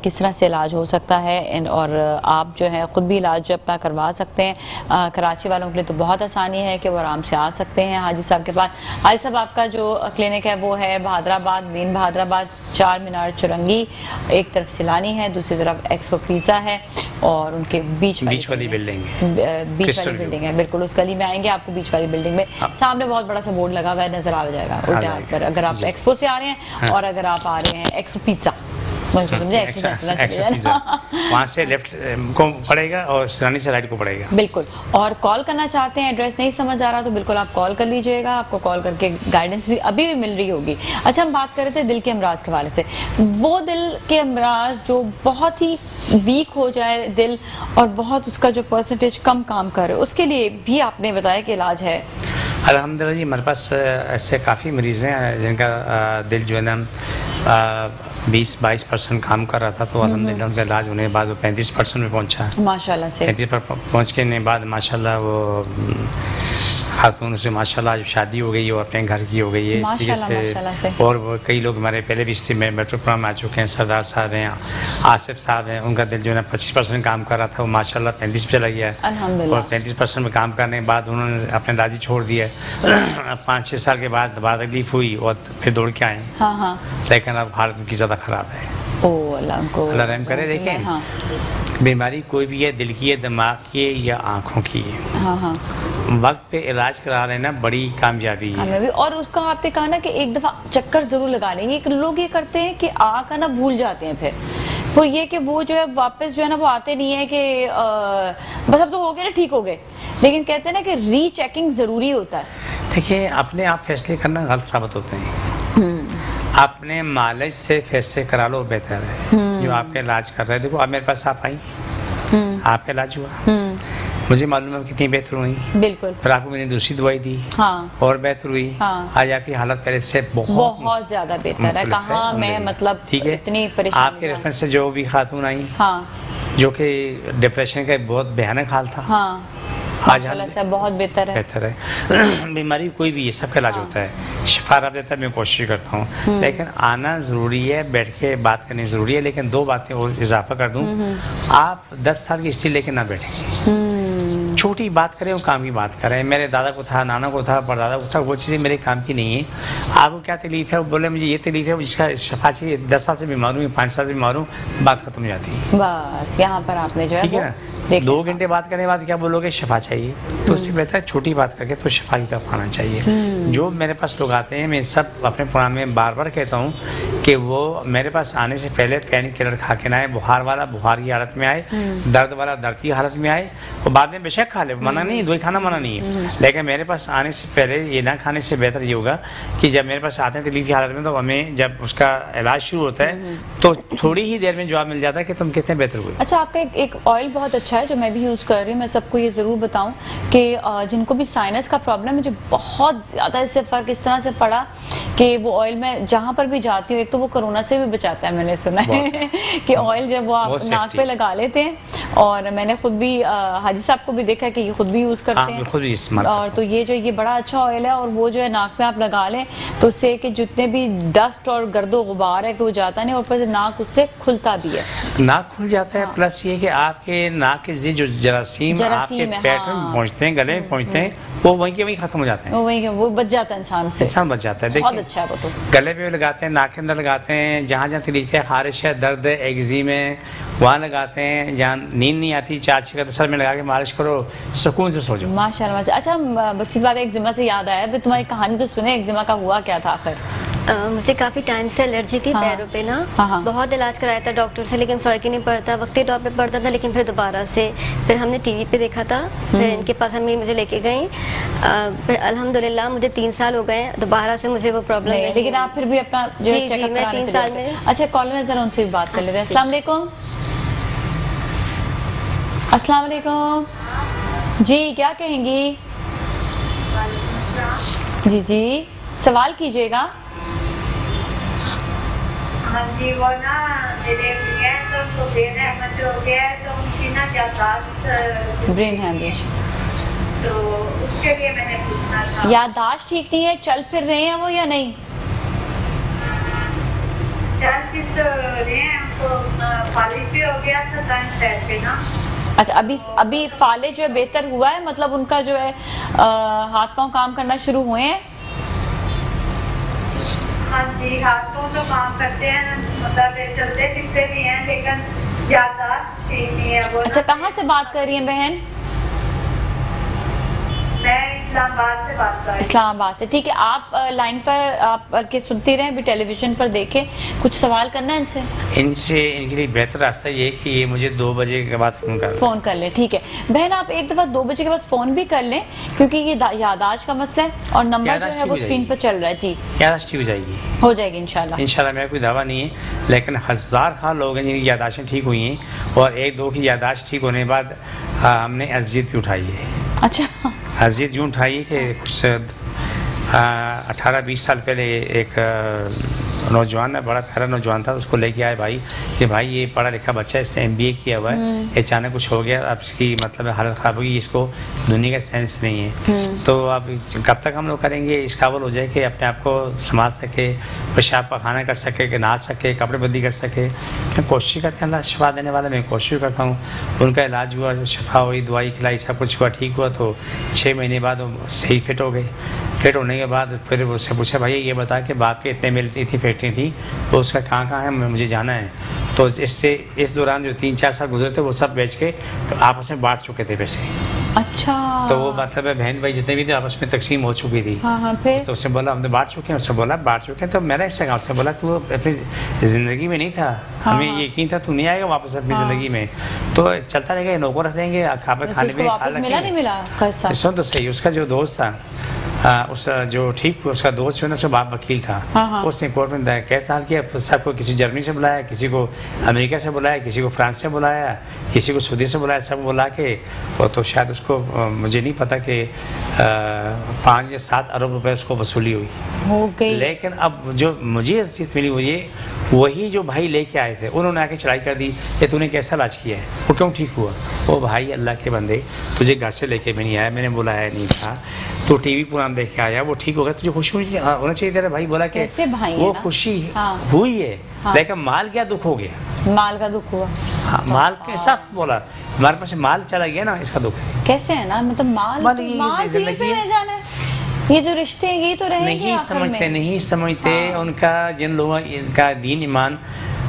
किस तरह से इलाज हो सकता है। और आप जो है ख़ुद भी इलाज अपना करवा सकते हैं। कराची वालों के लिए तो बहुत आसानी है कि वो आराम से आ सकते हैं हाजी साहब के पास। हाजी साहब, आपका जो क्लिनिक है वो है बहादराबाद, मेन बहादराबाद, 4 मीनार चुरंगी। एक तरफ सिलानी है, दूसरी तरफ एक्सपो पिज़्ज़ा है, और उनके बीच वाली बिल्डिंग है। बिल्कुल उस गली में आएंगे, आपको बीच वाली बिल्डिंग में सामने बहुत बड़ा सा बोर्ड लगा हुआ है, नजर आ जाएगा उल्टे हाथ पर, अगर आप एक्सपो से आ रहे हैं। और अगर आप आ रहे हैं एक्सपो पिज़्ज़ा, वहाँ से लेफ्ट को पड़ेगा और सिरानी से राइट को पड़ेगा। बिल्कुल। और कॉल करना चाहते हैं, एड्रेस नहीं समझ आ रहा तो बिल्कुल आप कॉल कर लीजिएगा, आपको कॉल करके गाइडेंस भी अभी भी मिल रही होगी। अच्छा, हम बात कर रहे थे दिल के अमराज के हवाले से। वो दिल के अमराज जो बहुत ही वीक हो जाए दिल, और बहुत उसका जो परसेंटेज कम काम करे, उसके लिए भी आपने बताया कि इलाज है। अल्हम्दुलिल्लाह जी, हमारे पास ऐसे काफ़ी मरीज़ हैं जिनका दिल जो है ना 20-22% काम कर रहा था, तो अल्हम्दुलिल्लाह उनका इलाज होने के बाद वो 35% में पहुंचा। माशाल्लाह से 35 पर पहुँचने के बाद माशाल्लाह वो खातून से माशाल्लाह शादी हो गई और अपने घर की हो गई है, इस तरीके से। और वो कई लोग हमारे पहले भी हिस्ट्री में मेट्रो प्रोग्राम आ चुके हैं। सरदार साहब हैं, आसिफ साहब हैं, उनका दिल जो है ना 25% काम कर रहा था, वो माशाल्लाह 35 पे चला गया है। और 35% में काम करने के बाद उन्होंने अपने दादी छोड़ दिया। 5-6 साल के बाद दोबारा तकलीफ हुई और फिर दौड़ के आए। लेकिन अब हालत उनकी ज़्यादा ख़राब है। अल्लाह रहम करे। देखें, बीमारी कोई भी है, दिल की है, दिमाग की है या आँखों की है, वक्त पे इलाज करा रहे ना, बड़ी कामयाबी है। और उसका आपने कहा ना कि एक दफ़ा चक्कर ज़रूर लगा लेंगे। लोग ये करते हैं कि आकर ना भूल जाते हैं, फिर ये कि वो जो है वापस जो है ना वो आते नहीं है कि बस अब तो हो गए ना, ठीक हो गए। लेकिन कहते हैं ना कि रीचेकिंग ज़रूरी होता है। देखिए, अपने आप फैसले करना गलत साबित होते हैं। अपने मालिज से फैसले करा लो, बेहतर है। जो आपके इलाज कर रहे हैं, देखो आप मेरे पास आप आई, आपका इलाज हुआ, मुझे मालूम है कितनी बेहतर हुई। बिल्कुल। फिर आपको मैंने दूसरी दवाई दी, और बेहतर हुई। आज आपकी हालत पहले से बहुत ज्यादा बेहतर है। कहाँ मैं मतलब ठीक है, इतनी परेशानी आपके रेफरेंस से जो भी खातून आई, जो कि डिप्रेशन का बहुत भयानक हाल था, आज से बहुत बेहतर है। बीमारी कोई भी है, सबका इलाज होता है, शिफा रब देता है। मैं कोशिश करता हूँ, लेकिन आना ज़रूरी है, बैठ के बात करनी ज़रूरी है। लेकिन 2 बातें और इजाफा कर दूँ, आप 10 साल की हिस्ट्री लेके ना बैठेंगे। छोटी बात करें और काम की बात करें। मेरे दादा को था, नाना को था, परदादा को था, वो चीज़ें मेरे काम की नहीं है। आपको क्या तकलीफ है, वो बोले मुझे ये तकलीफ है, जिसका शफा चाहिए। 10 साल से बीमार हूँ, 5 साल से बीमार हूँ, बात खत्म हो जाती है। बस यहाँ पर आपने जो है, ठीक है ना, 2 घंटे बात करने के बाद क्या बोलोगे, शफा चाहिए। तो उससे बेहतर छोटी बात करके तो शफा की तरफ आना चाहिए। जो मेरे पास लोग आते हैं, मैं सब अपने प्रोग्राम में बार बार कहता हूँ कि वो मेरे पास आने से पहले पेन किलर खा के ना आए, बुखार वाला बुखार की हालत में आए, दर्द वाला दर्द की हालत में आए, और बाद में बेशक खा ले, मना नहीं, दवाई खाना मना नहीं है, लेकिन मेरे पास आने से पहले ये ना खाने से बेहतर ये होगा कि जब मेरे पास आते हैं तकलीफ की हालत में, तो हमें जब उसका इलाज शुरू होता है तो थोड़ी ही देर में जवाब मिल जाता है कि तुम कितने बेहतर हुए। अच्छा, आपका एक ऑयल बहुत अच्छा है जो मैं भी यूज़ कर रही हूँ। मैं सबको ये ज़रूर बताऊँ कि जिनको भी साइनस का प्रॉब्लम है, मुझे बहुत ज़्यादा इससे फ़र्क इस तरह से पड़ा कि वो ऑयल मैं जहाँ पर भी जाती हूँ, एक तो वो कोरोना से भी बचाता है, मैंने सुना है कि ऑयल जब वो आप नाक पे लगा लेते हैं, और मैंने खुद भी हाजी साहब को भी देखा कि ये खुद भी यूज़ करते हैं, खुद भी और तो ये बड़ा अच्छा ऑयल है, और वो जो है नाक पे आप लगा लें तो उससे कि जितने भी डस्ट और गर्दो गुबार है तो वो जाता नहीं, और ऊपर से नाक उससे खुलता भी है, नाक खुल जाता है। प्लस ये कि आपके नाक के जो जरासीम आपके पेट में पहुँचते हैं, गले में पहुँचते हैं, वो वहीं के वहीं खत्म हो जाते हैं, वो बच जाता है इंसान से, इंसान बच जाता है। बहुत अच्छा है वो तो। गले पे लगाते हैं, नाक के अंदर लगाते हैं, जहाँ जहाँ तकलीफ है, खारिश है, दर्द है, एक्जिम है, वहाँ लगाते हैं। जहाँ नींद नहीं आती, 4-6 का सर में लगा के मालिश करो, सुकून से सो जाओ। माशाल्लाह। अच्छा, बच्ची बात एक्जिमा से याद आया, फिर तुम्हारी कहानी तो सुने, एक्जिमा का हुआ क्या था आखिर? मुझे काफ़ी टाइम से एलर्जी थी पैरों पे ना, बहुत इलाज कराया था डॉक्टर से, लेकिन फ़र्क ही नहीं पड़ता, वक्ती तौर पे पड़ता था, लेकिन फिर दोबारा से फिर हमने टीवी पे देखा था, फिर इनके पास मुझे लेके गई, फिर अल्हम्दुलिल्लाह मुझे 3 साल हो गए, दोबारा से मुझे वो प्रॉब्लम नहीं। लेकिन आप फिर भी अपना जो चेकअप मैं 3 साल में। अच्छा, कॉलर है, जरा उनसे भी बात कर लेते हैं। अस्सलाम वालेकुम। अस्सलाम वालेकुम जी, क्या कहेंगी? जी जी, सवाल कीजिएगा। हाँ जी, वो ना मेरे तो ब्रेन हैमरेज हो गया है, तो उनकी ना याददाश्त, ब्रेन हैमरेज, तो उसके लिए मैंने पूछना था। याददाश्त ठीक नहीं है, चल फिर रहे हैं वो या नहीं? चल फिर रहे हैं, उनको फालिज भी हो गया था दाएं पैर पे ना। अच्छा, अभी फाले जो है बेहतर हुआ है, मतलब उनका जो है हाथ पांव काम करना शुरू हुए हैं? हाँ जी, हाथों तो काम करते हैं, मतलब चलते फिरते भी हैं, लेकिन याददाश्त ठीक नहीं है वो। अच्छा, कहाँ से बात कर रही हैं बहन? मैं इस्लामाबाद से बात कर रही हूँ। इस्लामाबाद से, ठीक है। आप लाइन पर आप के सुनती रहें, भी टेलीविजन पर देखें, कुछ सवाल करना है इनसे इनके लिए बेहतर रास्ता ये है कि ये मुझे 2 बजे के बाद फ़ोन कर लें। ठीक है बहन, आप एक दफ़ा 2 बजे के बाद फ़ोन भी कर लें, क्योंकि ये याददाश्त का मसला है, और नंबर जो है वो स्क्रीन पर चल रहा है। जी, याददाश्त ठीक हो जाएगी, हो जाएगी इंशाल्लाह। इंशाल्लाह, मेरा कोई दावा नहीं है, लेकिन 1000 खां लोग हैं जिनकी याददाश्तें ठीक हुई हैं, और 1-2 की याददाश्त ठीक होने के बाद हमने अज़ीज़ भी उठाई है। अच्छा, अज़ीज़ यूँ उठाई कि कुछ 18-20 साल पहले एक नौजवान है, बड़ा प्यारा नौजवान था, उसको लेके आए भाई कि भाई ये पढ़ा लिखा बच्चा है, इसने MBA किया हुआ है, अचानक कुछ हो गया, अब इसकी मतलब हालत ख़राब होगी, इसको दुनिया का सेंस नहीं है, तो अब कब तक हम लोग करेंगे, इस काबिल हो जाए कि अपने आप को संभाल सके, पेशाब पखाना कर सके, कि नहा सके, कपड़े बंदी कर सके। मैं कोशिश करते हैं, अल्लाह शिफा देने वाला, मैं कोशिश करता हूँ। उनका इलाज हुआ, शिफा हुई, दवाई खिलाई, सब कुछ हुआ, ठीक हुआ, तो 6 महीने बाद वो सही फिट हो गए। फिट होने के बाद फिर उससे पूछा, भाई ये बता कि बाप के इतने मिलती थी, फैक्ट्री थी, तो उसका कहाँ है, मुझे जाना है। तो इस दौरान जो 3-4 साल गुजरे थे, वो सब बेच के आपस में बांट चुके थे पैसे। अच्छा, तो वो मतलब है बहन भाई जितने भी थे आपस में तकसीम हो चुकी थी। हाँ, फिर तो उससे बोला हमने बांट चुके हैं, उससे बोला बांट चुके हैं, तो मेरा इससे उससे बोला तू अपनी ज़िंदगी में नहीं था, हमें यकीन था तू नहीं आएगा वापस अपनी ज़िंदगी में, तो चलता रहेगा, नौकर रख देंगे, खाने में मिला नहीं मिला उसका हिस्सा। सुन तो सही, उसका जो दोस्त था, उस जो ठीक हुआ, उसका दोस्त जो है ना, उसका बाप वकील था, उसने कोर्ट में केस दाखिल किया, सबको किसी जर्मनी से बुलाया, किसी को अमेरिका से बुलाया, किसी को फ्रांस से बुलाया, किसी को सऊदी से बुलाया, सब बुला के, और तो शायद उसको मुझे नहीं पता कि 5 या 7 अरब रुपए उसको वसूली हुई हो गई। लेकिन अब जो मुझे रसीद मिली हुई है, वही जो भाई लेके आए थे, उन्होंने आके चढ़ाई कर दी, ये तूने कैसा इलाज किया है, वो क्यों ठीक हुआ? वो भाई अल्लाह के बंदे, तुझे घर से लेके भी नहीं आया, मैंने बुलाया नहीं था, तो टीवी प्रोग्राम देख के आया, वो ठीक हो गया, तुझे खुशी होना चाहिए तेरा भाई। बोला कि वो खुशी हुई है, लेकिन माल क्या दुख हो गया, माल का दुख हुआ। हाँ, माल के साफ बोला, हमारे पास माल चला गया ना, इसका दुख है। कैसे है ना, मतलब माल जिंदगी में जाना है, ये जो रिश्ते हैं ये तो रहेंगे, नहीं समझते। उनका जिन लोगों का दीन ईमान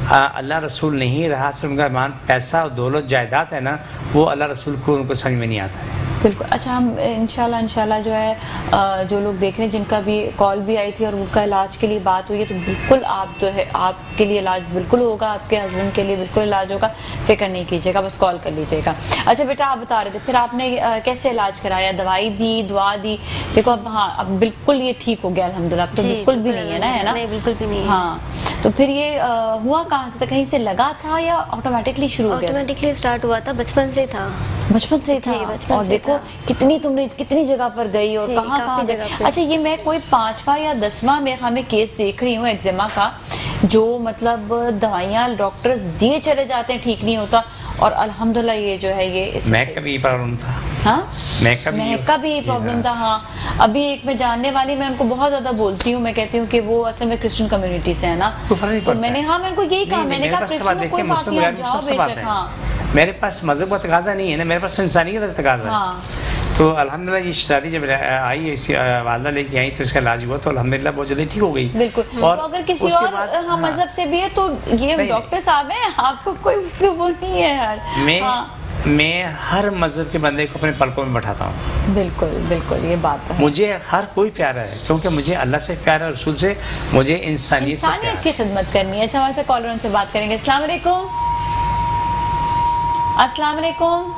अल्लाह रसूल नहीं रहा, सिर्फ उनका ईमान पैसा और दौलत जायदाद है ना, वो अल्लाह रसूल को उनको समझ में नहीं आता है। बिल्कुल। अच्छा, हम इंशाल्लाह जो है जो लोग देख रहे हैं जिनका भी कॉल भी आई थी और उनका इलाज के लिए बात हुई है, तो बिल्कुल आप जो है आपके लिए इलाज बिल्कुल होगा, आपके हस्बैंड के लिए बिल्कुल इलाज होगा, फिक्र नहीं कीजिएगा, बस कॉल कर लीजिएगा। अच्छा बेटा, आप बता रहे थे फिर आपने कैसे इलाज कराया, दवाई दी, दुआ दी? देखो अब हाँ, अब बिल्कुल ये ठीक हो गया अल्हम्दुलिल्लाह, अब तो बिल्कुल भी नहीं है ना, है ना? नहीं, बिल्कुल भी नहीं है। हाँ, तो फिर ये हुआ कहाँ से था? कहीं से लगा था या ऑटोमेटिकली शुरू हो गया? ऑटोमेटिकली स्टार्ट हुआ था, बचपन से था। बचपन से ही था? और देखो तुमने कितनी जगह पर गई और कहाँ गई। अच्छा, ये मैं कोई 5वां या 10वां में केस देख रही हूँ एक्जिमा का, जो मतलब दवाइयाँ डॉक्टर्स दिए चले जाते हैं, ठीक नहीं होता, और अल्हम्दुलिल्लाह ये जो है ये मैं कभी प्रॉब्लम था। हाँ, मैं कभी प्रॉब्लम था। हाँ, अभी एक मैं जानने वाली, मैं उनको बहुत ज्यादा बोलती हूँ, मैं कहती हूँ कि वो असल में क्रिश्चियन कम्युनिटी से है ना, तो मैंने उनको यही कहा, मैंने कहा क्रिश्चियन में कोई बात नहीं, आप जाओ बेशक। हाँ, मेरे पास मजहब का तकाजा नहीं है ना, मेरे पास इंसानियत का तकाजा है। तो अल्हम्दुलिल्लाह ये शादी जब आई, वालदा लेके आई तो इसका इलाज हुआ, तो अल्हम्दुलिल्लाह बहुत जल्दी ठीक हो गई। बिल्कुल। और तो अगर किसी और मजहब से भी है तो ये डॉक्टर साहब हैं, आपको कोई उसके वो नहीं है यार। मैं हर मजहब के बंदे को अपने पलकों में बैठाता हूँ। बिल्कुल बिल्कुल, ये बात है। मुझे हर कोई प्यारा है, क्योंकि मुझे अल्लाह से प्यार है, रसूल से, मुझे इंसानियत की खिदमत करनी है। अच्छा, वहाँ से कॉलर उनसे बात करेंगे। अस्सलाम वालेकुम। अस्सलाम वालेकुम।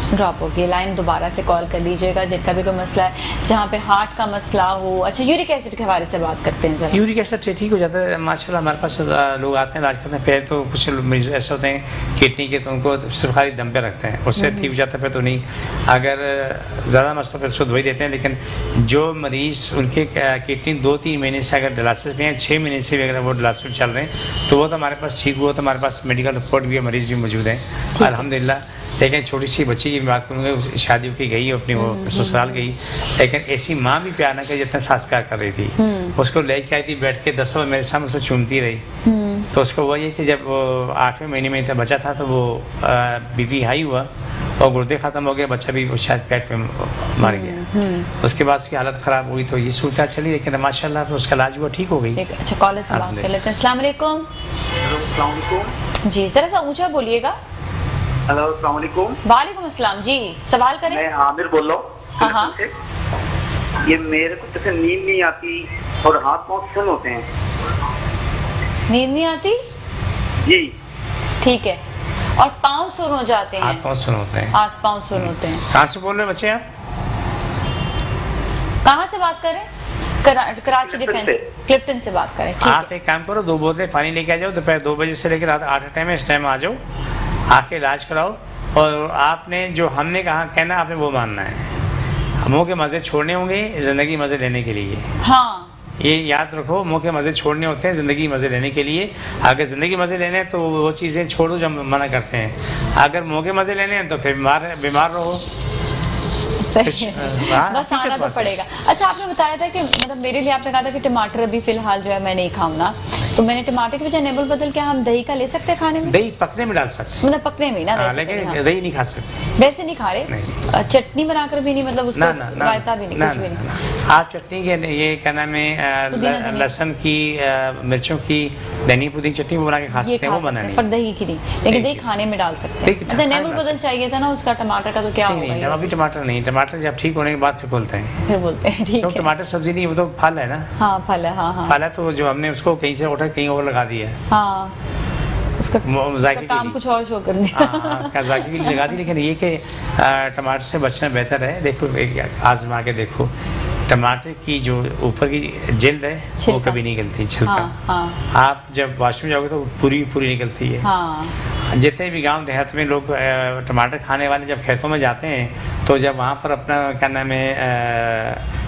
ड्रॉप होगी लाइन, दोबारा से कॉल कर लीजिएगा जिनका भी कोई मसला है, जहाँ पे हार्ट का मसला हो। अच्छा, यूरिक एसिड के हवाले से बात करते हैं जरा। यूरिक एसिड ठीक हो जाता है माशाल्लाह, हमारे पास लोग आते हैं इलाज करते हैं। पहले तो कुछ मरीज ऐसे होते हैं किडनी के, तो उनको सिर्फ खाली दम पे रखते हैं, उससे ठीक हो जाता है, फिर तो नहीं। अगर ज़्यादा मसला फिर उसको दवाई देते हैं। लेकिन जो मरीज़ उनके किडनी 2-3 महीने से अगर डायलिसिस में है, 6 महीने से भी अगर वो डायलिसिस चल रहे हैं, तो वो तो हमारे पास ठीक हुआ, तो हमारे पास मेडिकल रिपोर्ट भी है, मरीज़ भी मौजूद हैं अल्हम्दुलिल्लाह। लेकिन छोटी सी बच्ची की बात करूँगा, शादी की गई अपनी, वो ससुराल गई, लेकिन ऐसी माँ भी प्यार ना कर जितना सास प्यार कर रही थी। उसको लेके आई थी, बैठ के 10 मेरे सामने उसको चूमती रही। तो उसको वो ये कि जब वो 8वें महीने में बचा था, तो वो बीपी हाई हुआ और गुर्दे ख़त्म हो गए, बच्चा भी शायद पेट में मर गया। उसके बाद उसकी हालत ख़राब हुई, तो ये सूरत चली, लेकिन माशाल्लाह उसका इलाज हुआ, ठीक हो गई। अच्छा, कॉलेज से बात कर लेते हैं। अस्सलाम वालेकुम। जी, ज़रा सा ऊँचा बोलिएगा। हेलो, अस्सलाम वालेकुम। वालेकुम अस्सलाम जी, सवाल करें। मैं आमिर बोल रहा हूँ। हाँ। ये मेरे को जैसे नींद नहीं आती और हाथ पाँव सुन होते हैं। नींद नहीं आती जी? ठीक है। और पाँव सुन हो जाते हैं? हाथ पाँव सुन होते हैं। हाथ पाँव सुन होते हैं। कहाँ से बोल रहे हैं बच्चे आप? कहाँ से बात करें? कराची डिफेंस, क्लिफ्टन से बात करें। आप एक काम करो, 2 बोतलें पानी लेके आ जाओ, दोपहर 2 बजे से लेकर रात 8 टाइम है, इस टाइम आ जाओ, आके इलाज कराओ। और आपने जो हमने कहा कहना, आपने वो मानना है। मुँह के मज़े छोड़ने होंगे ज़िंदगी मज़े लेने के लिए। हाँ, ये याद रखो, मुँह के मज़े छोड़ने होते हैं ज़िंदगी मज़े लेने के लिए। अगर ज़िंदगी मज़े लेने हैं तो वो चीज़ें छोड़ो जो मना करते हैं। अगर मुँह के मज़े लेने हैं तो फिर बीमार रहो। सही, बस आना तो पड़ेगा। अच्छा, आपने बताया था कि मतलब मेरे लिए आपने कहा था कि टमाटर अभी फिलहाल जो है मैं नहीं खाऊं ना, तो मैंने टमाटर के बजाय नेबल बदल के हम दही का ले सकते हैं खाने में? दही पकने में डाल सकते, मतलब पकने में ना, लेकिन दही नहीं खा सकते। वैसे नहीं खा रहे? चटनी बनाकर भी नहीं, मतलब उसका रायता भी नहीं, कुछ भी नहीं? आप चटनी के ये क्या नाम है, लहसुन की, मिर्चों की, धनी पुदीना चटनी बना के खा सकते हैं, वो बना नहीं, पर दही की नहीं। लेकिन दही खाने में डाल सकते हैं। नेबल बदल चाहिए था ना उसका, टमाटर का, तो क्या होगा? अभी टमाटर नहीं, टमाटर जब ठीक होने के बाद फिर बोलते हैं, फिर बोलते हैं ठीक है। टमाटर सब्जी नहीं, वो तो फल है ना। हाँ, फल है। हाँ, फल है, तो जो हमने उसको कहीं से उठा कहीं और लगा दिया है। हाँ, उसका काम कुछ और शो कर दिया। जायके के लिए लगा दी। लेकिन ये कि टमाटर से बचना बेहतर है। देखो, एक आजमा के देखो, टमाटर की जो ऊपर की जिल्द है वो कभी नहीं निकलती, छिलका। आप जब वॉशरूम जाओगे तो पूरी निकलती है। जितने भी गांव देहात में लोग टमाटर खाने वाले जब खेतों में जाते हैं, तो जब वहाँ पर अपना क्या नाम है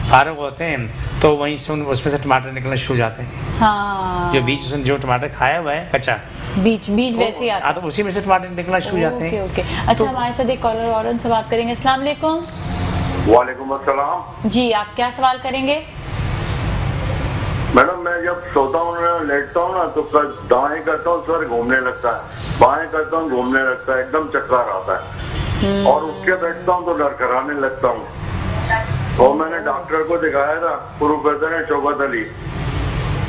फारूक होते हैं, तो वहीं से उसमें से टमाटर निकलना शुरू हो जाते हैं। जो बीज जो टमाटर खाया हुआ है कच्चा, बीज वैसे ही आता है, तो उसी में से टमाटर निकलना शुरू हो जाते हैं। अच्छा, हमारे साथ एक कॉलर और उनसे बात करेंगे। अस्सलाम वालेकुम। वालेकुम अस्सलाम जी, आप क्या सवाल करेंगे? मैडम, मैं जब सोता हूँ, लेटता हूँ ना, तो दाएं करता हूँ सर घूमने लगता है, बाएं करता हूँ घूमने लगता है, एकदम चक्कर आता है, और उठ के बैठता हूँ तो डर कराने लगता हूँ। तो मैंने डॉक्टर को दिखाया था, प्रोफेसर है शौकत अली,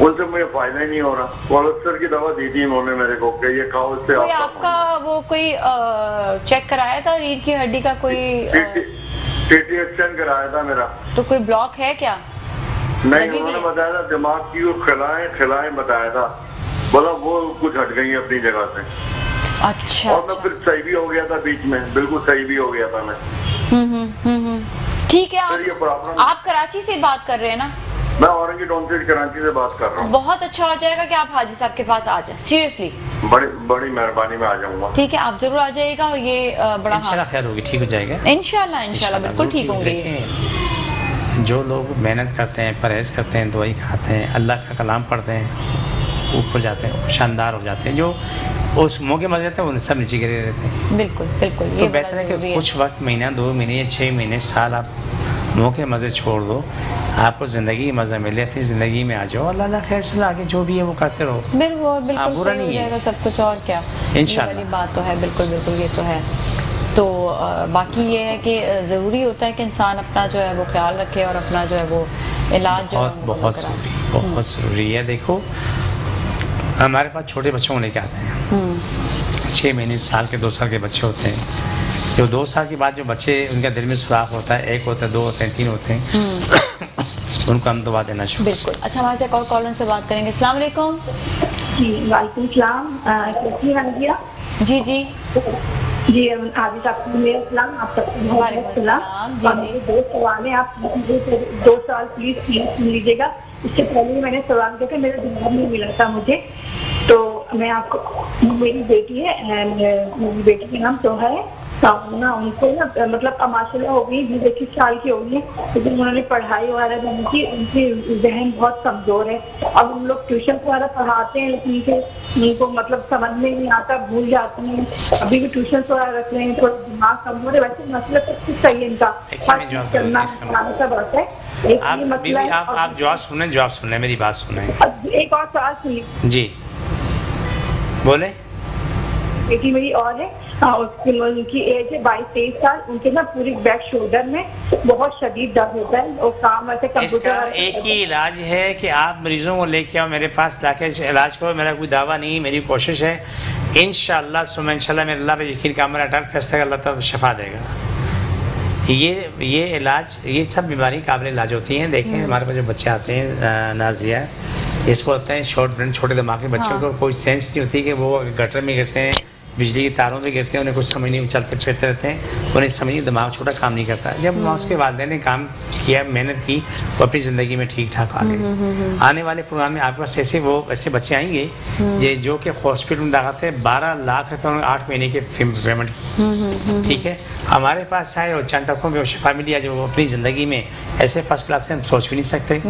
उनसे मुझे फायदा ही नहीं हो रहा। कोलेस्ट्रॉल की दवा दी थी उन्होंने मेरे को कि ये खाओ, इससे कोई आपका वो कोई चेक कराया था रीढ़ की हड्डी का? कोई सीटी स्कैन कराया था मेरा। तो कोई ब्लॉक है क्या? नहीं, उन्होंने बताया था दिमाग की खिलाएं बताया था, बोला वो कुछ हट गई अपनी जगह से। अच्छा। और मैं फिर सही भी हो गया था बीच में, बिल्कुल सही भी हो गया था मैं। ठीक है। आप कराची से बात कर रहे हैं ना? मैं औरंगी टाउन से कराची से बात कर रहा हूँ। बहुत अच्छा हो जाएगा कि आप हाजी साहब के पास आ जाए, सीरियसली बड़ी मेहरबानी में आ जाऊंगा। ठीक है, आप जरूर आ जाइएगा और ये बड़ा इंशाल्लाह खैर होगी, ठीक हो जाएगा इंशाल्लाह बिल्कुल ठीक होंगे। जो लोग मेहनत करते हैं, परहेज करते हैं, दवाई खाते हैं, अल्लाह का कलाम पढ़ते हैं, ऊपर जाते हैं, शानदार हो जाते हैं। जो उस मौके मर जाते हैं वो सब नीचे गिरे रहते हैं। बिल्कुल बिल्कुल। तो बेहतर है कि कुछ वक्त, महीना 2 महीने या 6 महीने साल आप मौके मज़े छोड़ दो, आपको ज़िंदगी मज़ा मिले, अपनी ज़िंदगी में आ जाओ, अल्लाह खैर से आगे जो भी है वो करते रहो। बिल्कुल बुरा नहीं है सब कुछ, और क्या इंशाल्लाह बात तो है। बिल्कुल ये तो है। तो बाकी ये है कि ज़रूरी होता है कि इंसान अपना जो है वो ख्याल रखे और अपना जो है वो इलाज जो है बहुत ज़रूरी है। देखो हमारे पास छोटे बच्चों को लेके आते हैं, 6 महीने, साल के, 2 साल के बच्चे होते हैं। जो 2 साल के बाद जो बच्चे, उनका दिल में सुराख होता है, 1 होता है, 2 होते हैं, 3 होते हैं, उनको हम दवा देना शुरू। बिल्कुल। अच्छा, हमारे से एक और कॉलर से बात करेंगे। अस्सलाम वालेकुम। वालेकुम सलाम। कैसी हैं भैया? जी आदित आपको मेरा सलाम, आप सबको बहुत सलाम। जी 2 सवाल है, आप 2 सवाल प्लीज सुन लीजिएगा। इससे पहले मैंने सवाल किया था, मेरे दिमाग में मिला था मुझे, तो मैं आपको, मेरी बेटी है, मेरी बेटी का नाम सोहा है ना, उनको ना मतलब माशाल्लाह हो गई 21 साल की हो गई है, लेकिन उन्होंने पढ़ाई वगैरह नहीं की, उनकी जहन बहुत कमजोर है। अब हम लोग ट्यूशन वगैरह पढ़ाते हैं, लेकिन उनको मतलब समझ में नहीं आता, भूल जाते हैं। अभी भी ट्यूशन वगैरह रख रहे हैं, थोड़ा दिमाग कमजोर है। वैसे मसला सब कुछ सही है, इनका करना सब आता है। आप जवाब सुने, मेरी बात सुने। एक और सवाल सुनिए जी, बोले। बेटी मेरी और है, उनकी एज है 22-23 साल। उनके ना पूरी बैक शोल्डर में बहुत शदीद दर्द होता है और काम ऐसे इसका एक ही इलाज है कि आप मरीजों को लेके आओ मेरे पास, लाके इलाज करो। मेरा कोई दावा नहीं, मेरी कोशिश है इंशाअल्लाह सुबह इंशाअल्लाह मेरे अल्लाह पे यकीन का मेरा अटल फैसला अल्लाह ताला शिफा देगा। ये इलाज, ये सब बीमारी काबिल इलाज होती हैं। देखें हमारे पास जो बच्चे आते हैं नाजिया, इसको होते हैं शॉर्ट ब्रेन, छोटे दिमाग के बच्चों को कोई सेंस नहीं होती कि वो गटर में गिरते हैं, बिजली के तारों पे गिरते हैं, उन्हें कुछ समझ नहीं, चलते फिरते रहते हैं, उन्हें समझ नहीं, दिमाग छोटा काम नहीं करता। जब उसके वालिदैन ने काम किया, मेहनत की, वो अपनी ज़िंदगी में ठीक ठाक आ गए। आने वाले प्रोग्राम में आपके पास ऐसे बच्चे आएंगे जो कि हॉस्पिटल में दाखिल थे, 12 लाख रुपये उन्होंने 8 महीने के पेमेंट की। ठीक है, हमारे पास आए और चंद टकों में शिफा मिली है, जो वो अपनी ज़िंदगी में ऐसे फर्स्ट क्लास से हम सोच भी नहीं सकते।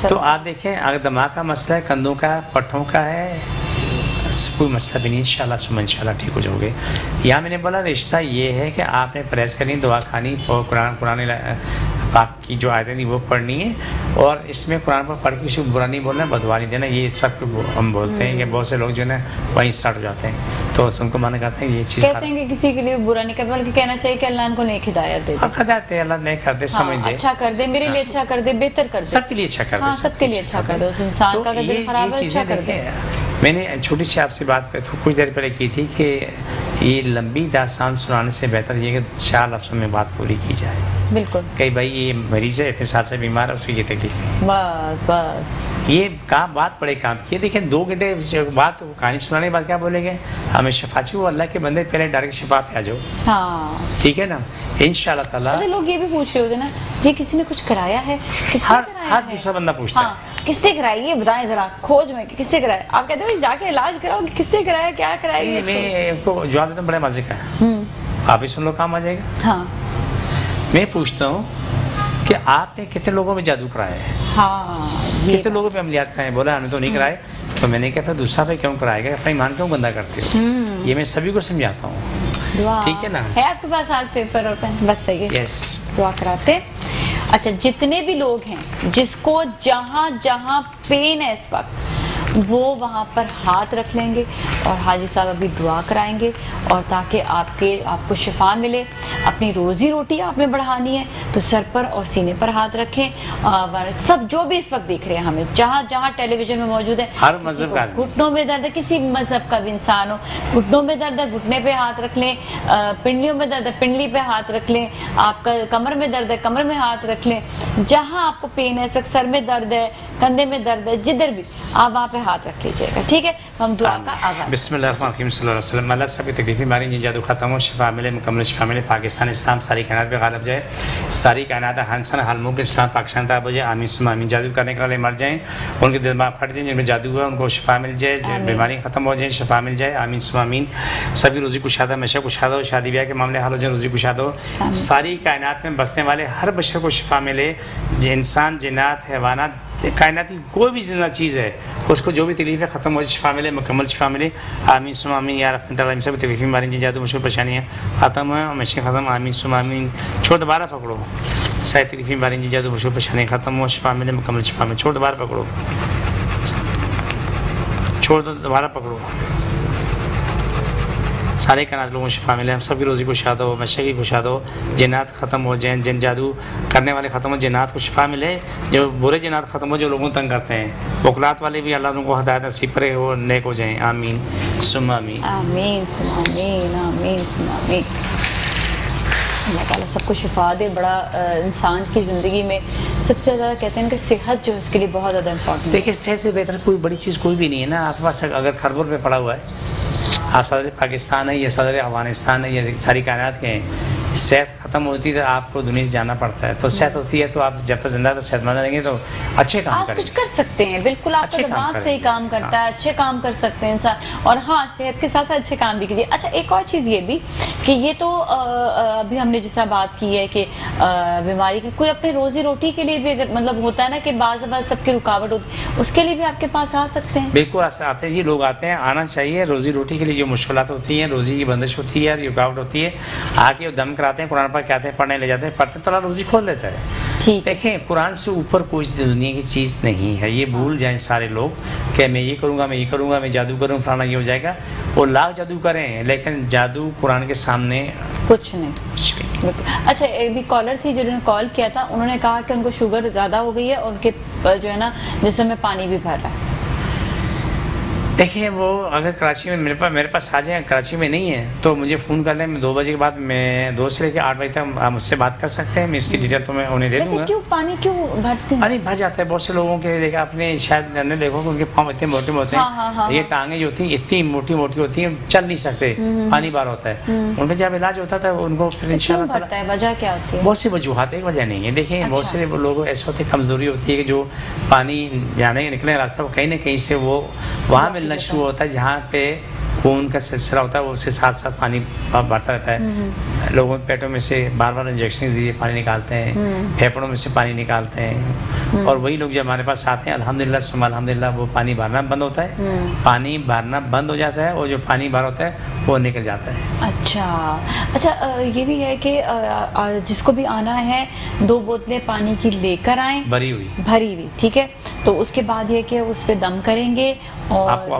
तो आप देखें, अगर दिमाग का मसला है, कंधों का, पट्ठों का है, कोई मसला भी नहीं, इंशाल्लाह ठीक हो जाओगे। यहाँ मैंने बोला रिश्ता ये है कि आपने परहेज करनी, दुआ खानी और कुरान पाक की जो आयतें थी वो पढ़नी है, और इसमें कुरान पर पढ़ के किसी को बुरा नहीं बोलना, बदवा नहीं देना। ये सब हम बोलते हैं कि बहुत से लोग जो है ना वहीं स्टार्ट हो जाते हैं, तो उनको माना कहते हैं ये चीज़ कहते हैं कि किसी के लिए बुरा नहीं करना, बल्कि कहना चाहिए कि अल्लाह इनको नेक हिदायत दे दे। हिदायत है, अल्लाह नेक कर दे, समझ दे, अच्छा कर दे, मेरे लिए अच्छा कर दे, बेहतर कर दे, सबके लिए अच्छा कर दे, सबके लिए अच्छा कर दे। उस इंसान का दिल खराब है, अच्छा कर दे। मैंने छोटी सी आपसे बात कुछ देर पहले की थी कि ये लंबी दास्तान सुनाने से बेहतर ये कि 4 लफ्ज़ों में बात पूरी की जाए। बिल्कुल, कई भाई ये मरीज है, इतने साल से बीमार है, उसकी ये तकलीफ है, बस ये काम बात बड़े काम की है। देखिए 2 घंटे बात कहानी सुनाने के बाद क्या बोलेंगे, हमें शिफा चाहिए, वो अल्लाह के बंदे पहले डायरेक्ट शिफा पे आ जाओ। हाँ ठीक है ना, इंशाल्लाह ताला। लोग ये भी पूछ रहे होते ना जी, किसी ने कुछ कराया है, हर दूसरा बंदा पूछता है किसने कराई, ये बताएं जरा, खोज में किसने कराया। आप कहते हैं जाके इलाज कराओ, किसने कराया, क्या कराया। मैं इनको जवाब देता हूँ, बड़े मजे का है, आप ही सुन लो, काम आ जाएगा। हाँ, मैं पूछता हूँ कि आपने कितने लोगों में जादू कराया है? कितने लोगों पे अमलियात कराए? बोला हमने तो नहीं कराए। तो मैंने कहा फिर दूसरा पे क्यों कराएगा, अपना ईमान क्यों गंदा करते हो? ये मैं सभी को समझाता हूँ, ठीक है ना। है आपके पास हाथ पेपर और पेन? बस सही है, यस, दुआ कराते। अच्छा, जितने भी लोग हैं जिसको जहाँ जहाँ पेन है इस वक्त, वो वहाँ पर हाथ रख लेंगे और हाजी साहब अभी दुआ कराएंगे, और ताकि आपको शिफा मिले। अपनी रोज़ी रोटी आपने बढ़ानी है तो सर पर और सीने पर हाथ रखें। सब जो भी इस वक्त देख रहे हैं हमें, जहाँ जहाँ टेलीविजन में मौजूद है, हर मजहब का घुटनों में दर्द है, किसी मजहब का भी इंसान हो, घुटनों में दर्द है घुटने पे हाथ रख लें, पिंडलियों में दर्द है पिंडली पे हाथ रख लें, आपका कमर में दर्द है कमर में हाथ रख लें, जहाँ आपको पेन है, इस वक्त सर में दर्द है, कंधे में दर्द है, जिधर भी आप वहाँ पे हाथ रख लीजिएगा, ठीक है। हम दुआ का आगाज़। बिस्मिल्लाहिर्रहमानिर्रहीम सल्लल्लाहु अलैहि वसल्लम। अल्लाह सबकी तकलीफ़ें बीमारी जादू ख़त्म हो, शिफा मिले, मुकम्मल शिफा मिले, पाकिस्तान इस्लाम सारी कायनात पे गालिब जाए, सारी कायनात हंसन हल मुल्क इस्लाम पाकिस्तान तक हो जाए, आमीन सुम्मा आमीन। जादू करने के वाले मर जाएँ, उनके दिमाग फट जाए, जिनमें जादू हुआ उनको शिफा मिल जाए, बीमारी ख़त्म हो जाए, शिफा मिल जाए, आमीन सुम्मा आमीन। सभी रोज़ी कुशादा हमेशा कुशादा हो, शादी ब्याह के मामले हल हो जाए, रोज़ी कुशादा हो, सारी कायनात में बसने वाले हर बशर को शिफा मिले, इंसान जिन्नात हैवानात कायनात की कोई भी जिंदा चीज़ है उसको जो भी तकलीफ़ है ख़त्म हो जाए, शिफा मिले, मुकम्मल शिफा मिले, आमीन सुम्मा आमीन। या रब ताला सब तकलीफ़ें बीमारी जादू मशहूर परेशानियाँ ख़त्म है, हमेशा ख़त्म, आमीन सुम्मा आमीन। छोड़ दोबारा पकड़ो, सारी तकलीफ़ें बीमारी जादू मशहूर परेशानियाँ ख़त्म हो, शिफा मिले, मुकम्मल शिफा मिले। छोड़ दोबारा पकड़ो, छोड़ दो दोबारा पकड़ो, सारे कायनात लोगों को शिफा मिले, हम सबकी रोज़ी कुशाद हो, मशे की कुशाद हो, जिन्नात ख़त्म हो जाए, जिन जादू करने वाले ख़त्म हो, जिन्नात को शिफा मिले, जो बुरे जिन्नात ख़त्म हो जो लोगों को तंग करते हैं, वकलात वाले भी अल्लाह उनको हिदायत नसीब करे, वो नेक हो जाएँ, आमीन सुम्मा आमीन। आमीन सुम्मा आमीन, आमीन सुम्मा आमीन। अल्लाह ताला सबको शिफा दे। बड़ा इंसान की ज़िंदगी में सबसे ज़्यादा कहते हैं कि सेहत जो है उसके लिए बहुत ज़्यादा इम्पोर्टेंट है। देखिए सेहत से बेहतर कोई बड़ी चीज़ कोई भी नहीं है ना। आपके पास अगर खरबुर पे पड़ा हुआ है, आप सदर पाकिस्तान है या सदर अफगानिस्तान है या सारी कायनात के हैं, सेहत ख़त्म होती है तो आपको दुनिया से जाना पड़ता है, तो सेहत होती है तो आप जब तक जिंदा तो सेहतमंद रहेंगे तो अच्छे काम करेंगे, कुछ कर सकते हैं। बिल्कुल आपका दिमाग से ही काम करता है, अच्छे काम कर सकते हैं इंसान, और हाँ सेहत के साथ साथ अच्छे काम भी कीजिए। अच्छा एक और चीज़ ये भी कि ये तो अभी हमने जिस तरह बात की है कि बीमारी की कोई अपने रोजी रोटी के लिए भी अगर मतलब होता है ना कि बाज़ सबकी रुकावट होती है, उसके लिए भी आपके पास आ सकते हैं। बिल्कुल आते हैं जी, लोग आते हैं, आना चाहिए। रोजी रोटी के लिए जो मुश्किलात होती हैं, रोजी की बंदिश होती है, रुकावट होती है, आके दम कराते हैं, कुरान पर कहते हैं, पढ़ने ले जाते हैं, पढ़ते तो रोजी खोल लेता है। ठीक देखें कुरान से ऊपर कोई दुनिया की चीज़ नहीं है, ये भूल जाएं सारे लोग कि मैं ये करूँगा, मैं ये करूँगा, मैं जादू करूँ, फलाना ये हो जाएगा। वो लाख जादू करें लेकिन जादू कुरान के सामने कुछ नहीं। अच्छा एक भी कॉलर थी जिन्होंने कॉल किया था, उन्होंने कहा कि उनको शुगर ज़्यादा हो गई है और उनके जो है ना जिसमें में पानी भी भर रहा है। देखिए वो अगर कराची में मेरे पास आ जाए, कराची में नहीं है तो मुझे फ़ोन कर लें, मैं 2 बजे के बाद, मैं 2 से लेकर 8 बजे तक मुझसे बात कर सकते हैं, मैं इसकी डिटेल तो मैं उन्हें दे दूँगा। क्यों पानी पानी भर जाता है बहुत से लोगों के, देखा आपने शायद ने देखो कि उनके पाँव इतने मोटे मोटे हैं, ये टांगे जो होती हैं इतनी मोटी मोटी होती हैं, चल नहीं सकते, पानी बार होता है, उनका जब इलाज होता था उनको फिर इंशाल्लाह वजह क्या होती है, बहुत सी वजूहत, एक वजह नहीं है। देखिए बहुत से लोग ऐसे होते हैं, कमज़ोरी होती है कि जो पानी जाने निकले रास्ता वो कहीं ना कहीं से वो वहाँ मिलना शुरू होता है जहाँ पे खून का सिलसिला होता है, वो उसके साथ साथ पानी बढ़ता रहता है। लोगों के पेटों में से बार बार इंजेक्शन दिए पानी निकालते हैं, फेफड़ों में से पानी निकालते हैं, और वही लोग जब हमारे पास आते हैं अल्हम्दुलिल्लाह सुम्मा अल्हम्दुलिल्लाह वो पानी भरना बंद होता है, पानी भरना बंद हो जाता है, और जो पानी भर होता है वो निकल जाता है। अच्छा ये भी है कि जिसको भी आना है 2 बोतलें पानी की लेकर आएँ भरी हुई, ठीक है, तो उसके बाद ये कि उस पर दम करेंगे और आपको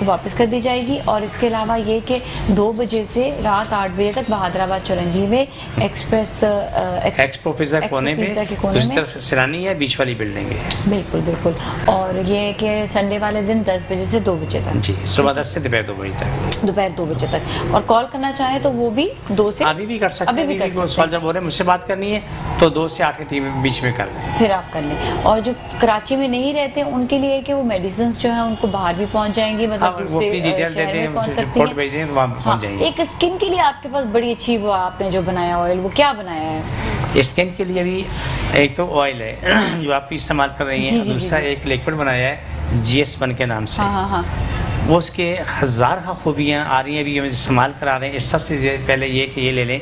वापस कर दी जाएगी। और इसके अलावा ये कि 2 बजे से रात 8 बजे तक बहादुराबाद चौरंगी में एक्सपो पिज़्ज़ा कोने में दूसरी तरफ सिरानी है, बीच वाली बिल्डिंग है। बिल्कुल। और ये कि संडे वाले दिन 10 बजे से 2 बजे तक जी, सुबह 10 से दोपहर 2 बजे तक, दोपहर 2 बजे तक। और कॉल करना चाहे तो वो भी 2 से अभी भी कर सकते हैं, अभी भी सवाल जब हो रहे हैं मुझसे बात करनी है तो 2 से 8 के बीच में कर लें, फिर आप कर लें। और जो कराची में नहीं रहते उनके लिए कि वो मेडिसिन जो है उनको बाहर भी पहुंच जाएंगी, मतलब एक स्किन के लिए आपके पास बड़ी अच्छी वो आपने जो बनाया ऑयल, वो क्या बनाया है? स्किन के लिए अभी एक तो ऑयल है जो आप इस्तेमाल कर रही हैं, दूसरा एक लिक्विड बनाया है GS1 के नाम से। वो उसके हज़ार खूबियाँ आ रही हैं अभी इस्तेमाल करा रहे हैं। सबसे पहले ये कि ये ले लें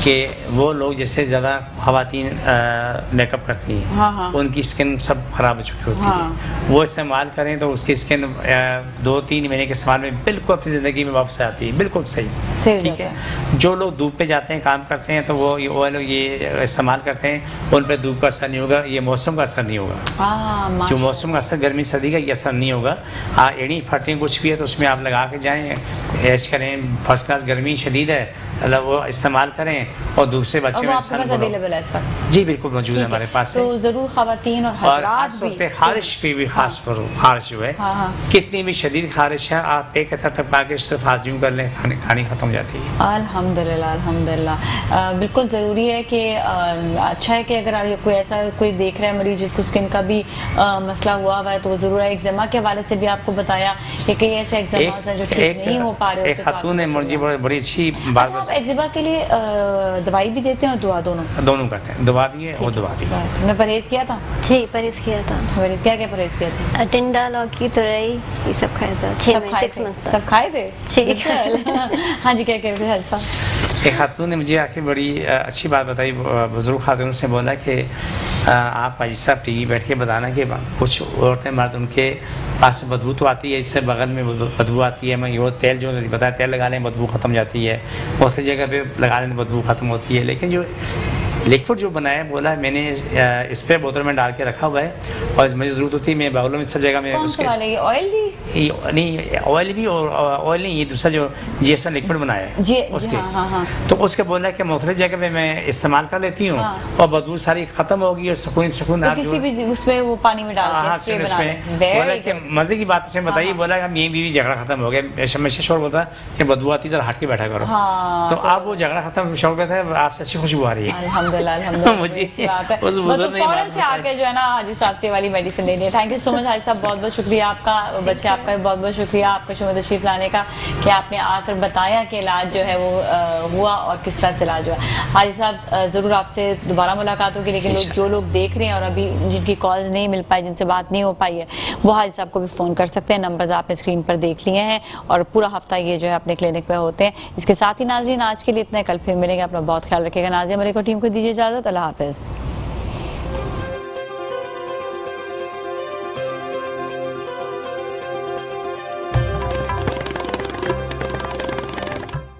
कि वो लोग जैसे ज़्यादा ख़वातीन मेकअप करती हैं, हाँ। उनकी स्किन सब ख़राब हो चुकी होती है, वो इस्तेमाल करें तो उसकी स्किन 2-3 महीने के इस्तेमाल में बिल्कुल अपनी ज़िंदगी में वापस आती है, बिल्कुल सही, ठीक है। जो लोग धूप पे जाते हैं, काम करते हैं, तो वो ऑयल ये इस्तेमाल करते हैं, उन पर धूप का असर नहीं होगा, ये मौसम का असर नहीं होगा। जो मौसम का असर गर्मी सर्दी का ये असर नहीं होगा। एड़ी फटने कुछ भी है तो उसमें आप लगा के जाएँ, ऐश करें, फर्स्ट क्लास, गर्मी शदीद है, मतलब वो इस्तेमाल करें और धूप से बच्चे में अवेलेबल है इसका? जी बिल्कुल मौजूद है हमारे पास। तो ज़रूर ख़वातीन और हज़रात भी, खारिश पे भी खास पर खारिश जो है, कितनी भी शदीद खारिश है, आप पे का टपका के सिर्फ हाथ यूं कर लें, खानी खत्म हो जाती है। अल्हम्दुलिल्लाह, अल्हम्दुलिल्लाह। बिल्कुल ज़रूरी है कि अच्छा है कि अगर कोई ऐसा कोई देख रहा है मरीज जिसको स्किन का भी मसला हुआ है तो ज़रूर है। एक्जिमा के हवाले से भी आपको बताया कि कई ऐसे एक्जिमास हैं जो ठीक नहीं हो पा रहे। एक खातून ने मुझे बड़ी अच्छी बात, आप एक्जिमा के लिए दवाई भी देते हैं और दुआ दोनों करते हैं? दवा भी है और दुआ भी है। तुमने परहेज किया था? जी परहेज किया था। क्या क्या परहेज किया था? टिंडा, लौकी, तुरई, ये सब खाया था। 6 महीने सब खाए थे? हाँ जी, क्या कह रहे थे? एक खातून ने मुझे आके बड़ी अच्छी बात बताई, बुजुर्ग खातून से बोला कि आप भाई साहब टीवी बैठ के बताना कि कुछ औरतें मर्द उनके पास बदबू तो आती है, इससे बगल में बदबू आती है, मैं वो तेल जो बताया तेल लगा लें बदबू ख़त्म हो जाती है, बहुत सी जगह पे लगा लें बदबू ख़त्म होती है, लेकिन जो लिक्विड जो बनाया बोला मैंने स्प्रे बोतल में डाल के रखा हुआ है और मुझे ज़रूरत होती है मैं बाउलों में सब जगह में उसके ऑयल नहीं ऑयल भी और ऑयल नहीं, ये दूसरा जो जैसा लिक्विड बनाया है जी, उसके हाँ। तो उसके बोला कि मुख्तलिफ जगह पे मैं इस्तेमाल कर लेती हूँ और बदबू सारी ख़त्म होगी और सुकून तो किसी भी उसमें वो पानी में डाल के स्प्रे बना लें। बोला कि मज़े की बात उसने बताई, बोला कि ये भी झगड़ा ख़त्म हो गया। हमेशा शोर बोलता कि बदबू आती तो हट के बैठा करो, तो आप वो झगड़ा ख़त्म शोर पे थे, आपसे अच्छी खुशबू आ रही है। मुझे फौरन से आके जो है ना हाजी साहब से वाली मेडिसिन लेनी है। थैंक यू सो मच हाजी साहब, बहुत बहुत शुक्रिया आपका, बच्चे आपका भी बहुत बहुत शुक्रिया आपका शुरू तशरीफ लाने का कि आपने आकर बताया कि इलाज जो है वो हुआ और किस तरह से इलाज हुआ। हाजी साहब ज़रूर आपसे दोबारा मुलाकात होगी, लेकिन जो लोग देख रहे हैं और अभी जिनकी कॉल्स नहीं मिल पाई, जिनसे बात नहीं हो पाई है, वो हाजी साहब को भी फ़ोन कर सकते हैं। नंबर्स आपने स्क्रीन पर देख लिए हैं और पूरा हफ्ता ये जो है अपने क्लिनिक पे होते हैं। इसके साथ ही नाज़रीन आज के लिए इतना, कल फिर मिलेंगे। अपना बहुत ख्याल रखिएगा। नाज़िया मलिक और टीम को दीजिए इजाज़त। अल्लाह हाफ़िज़।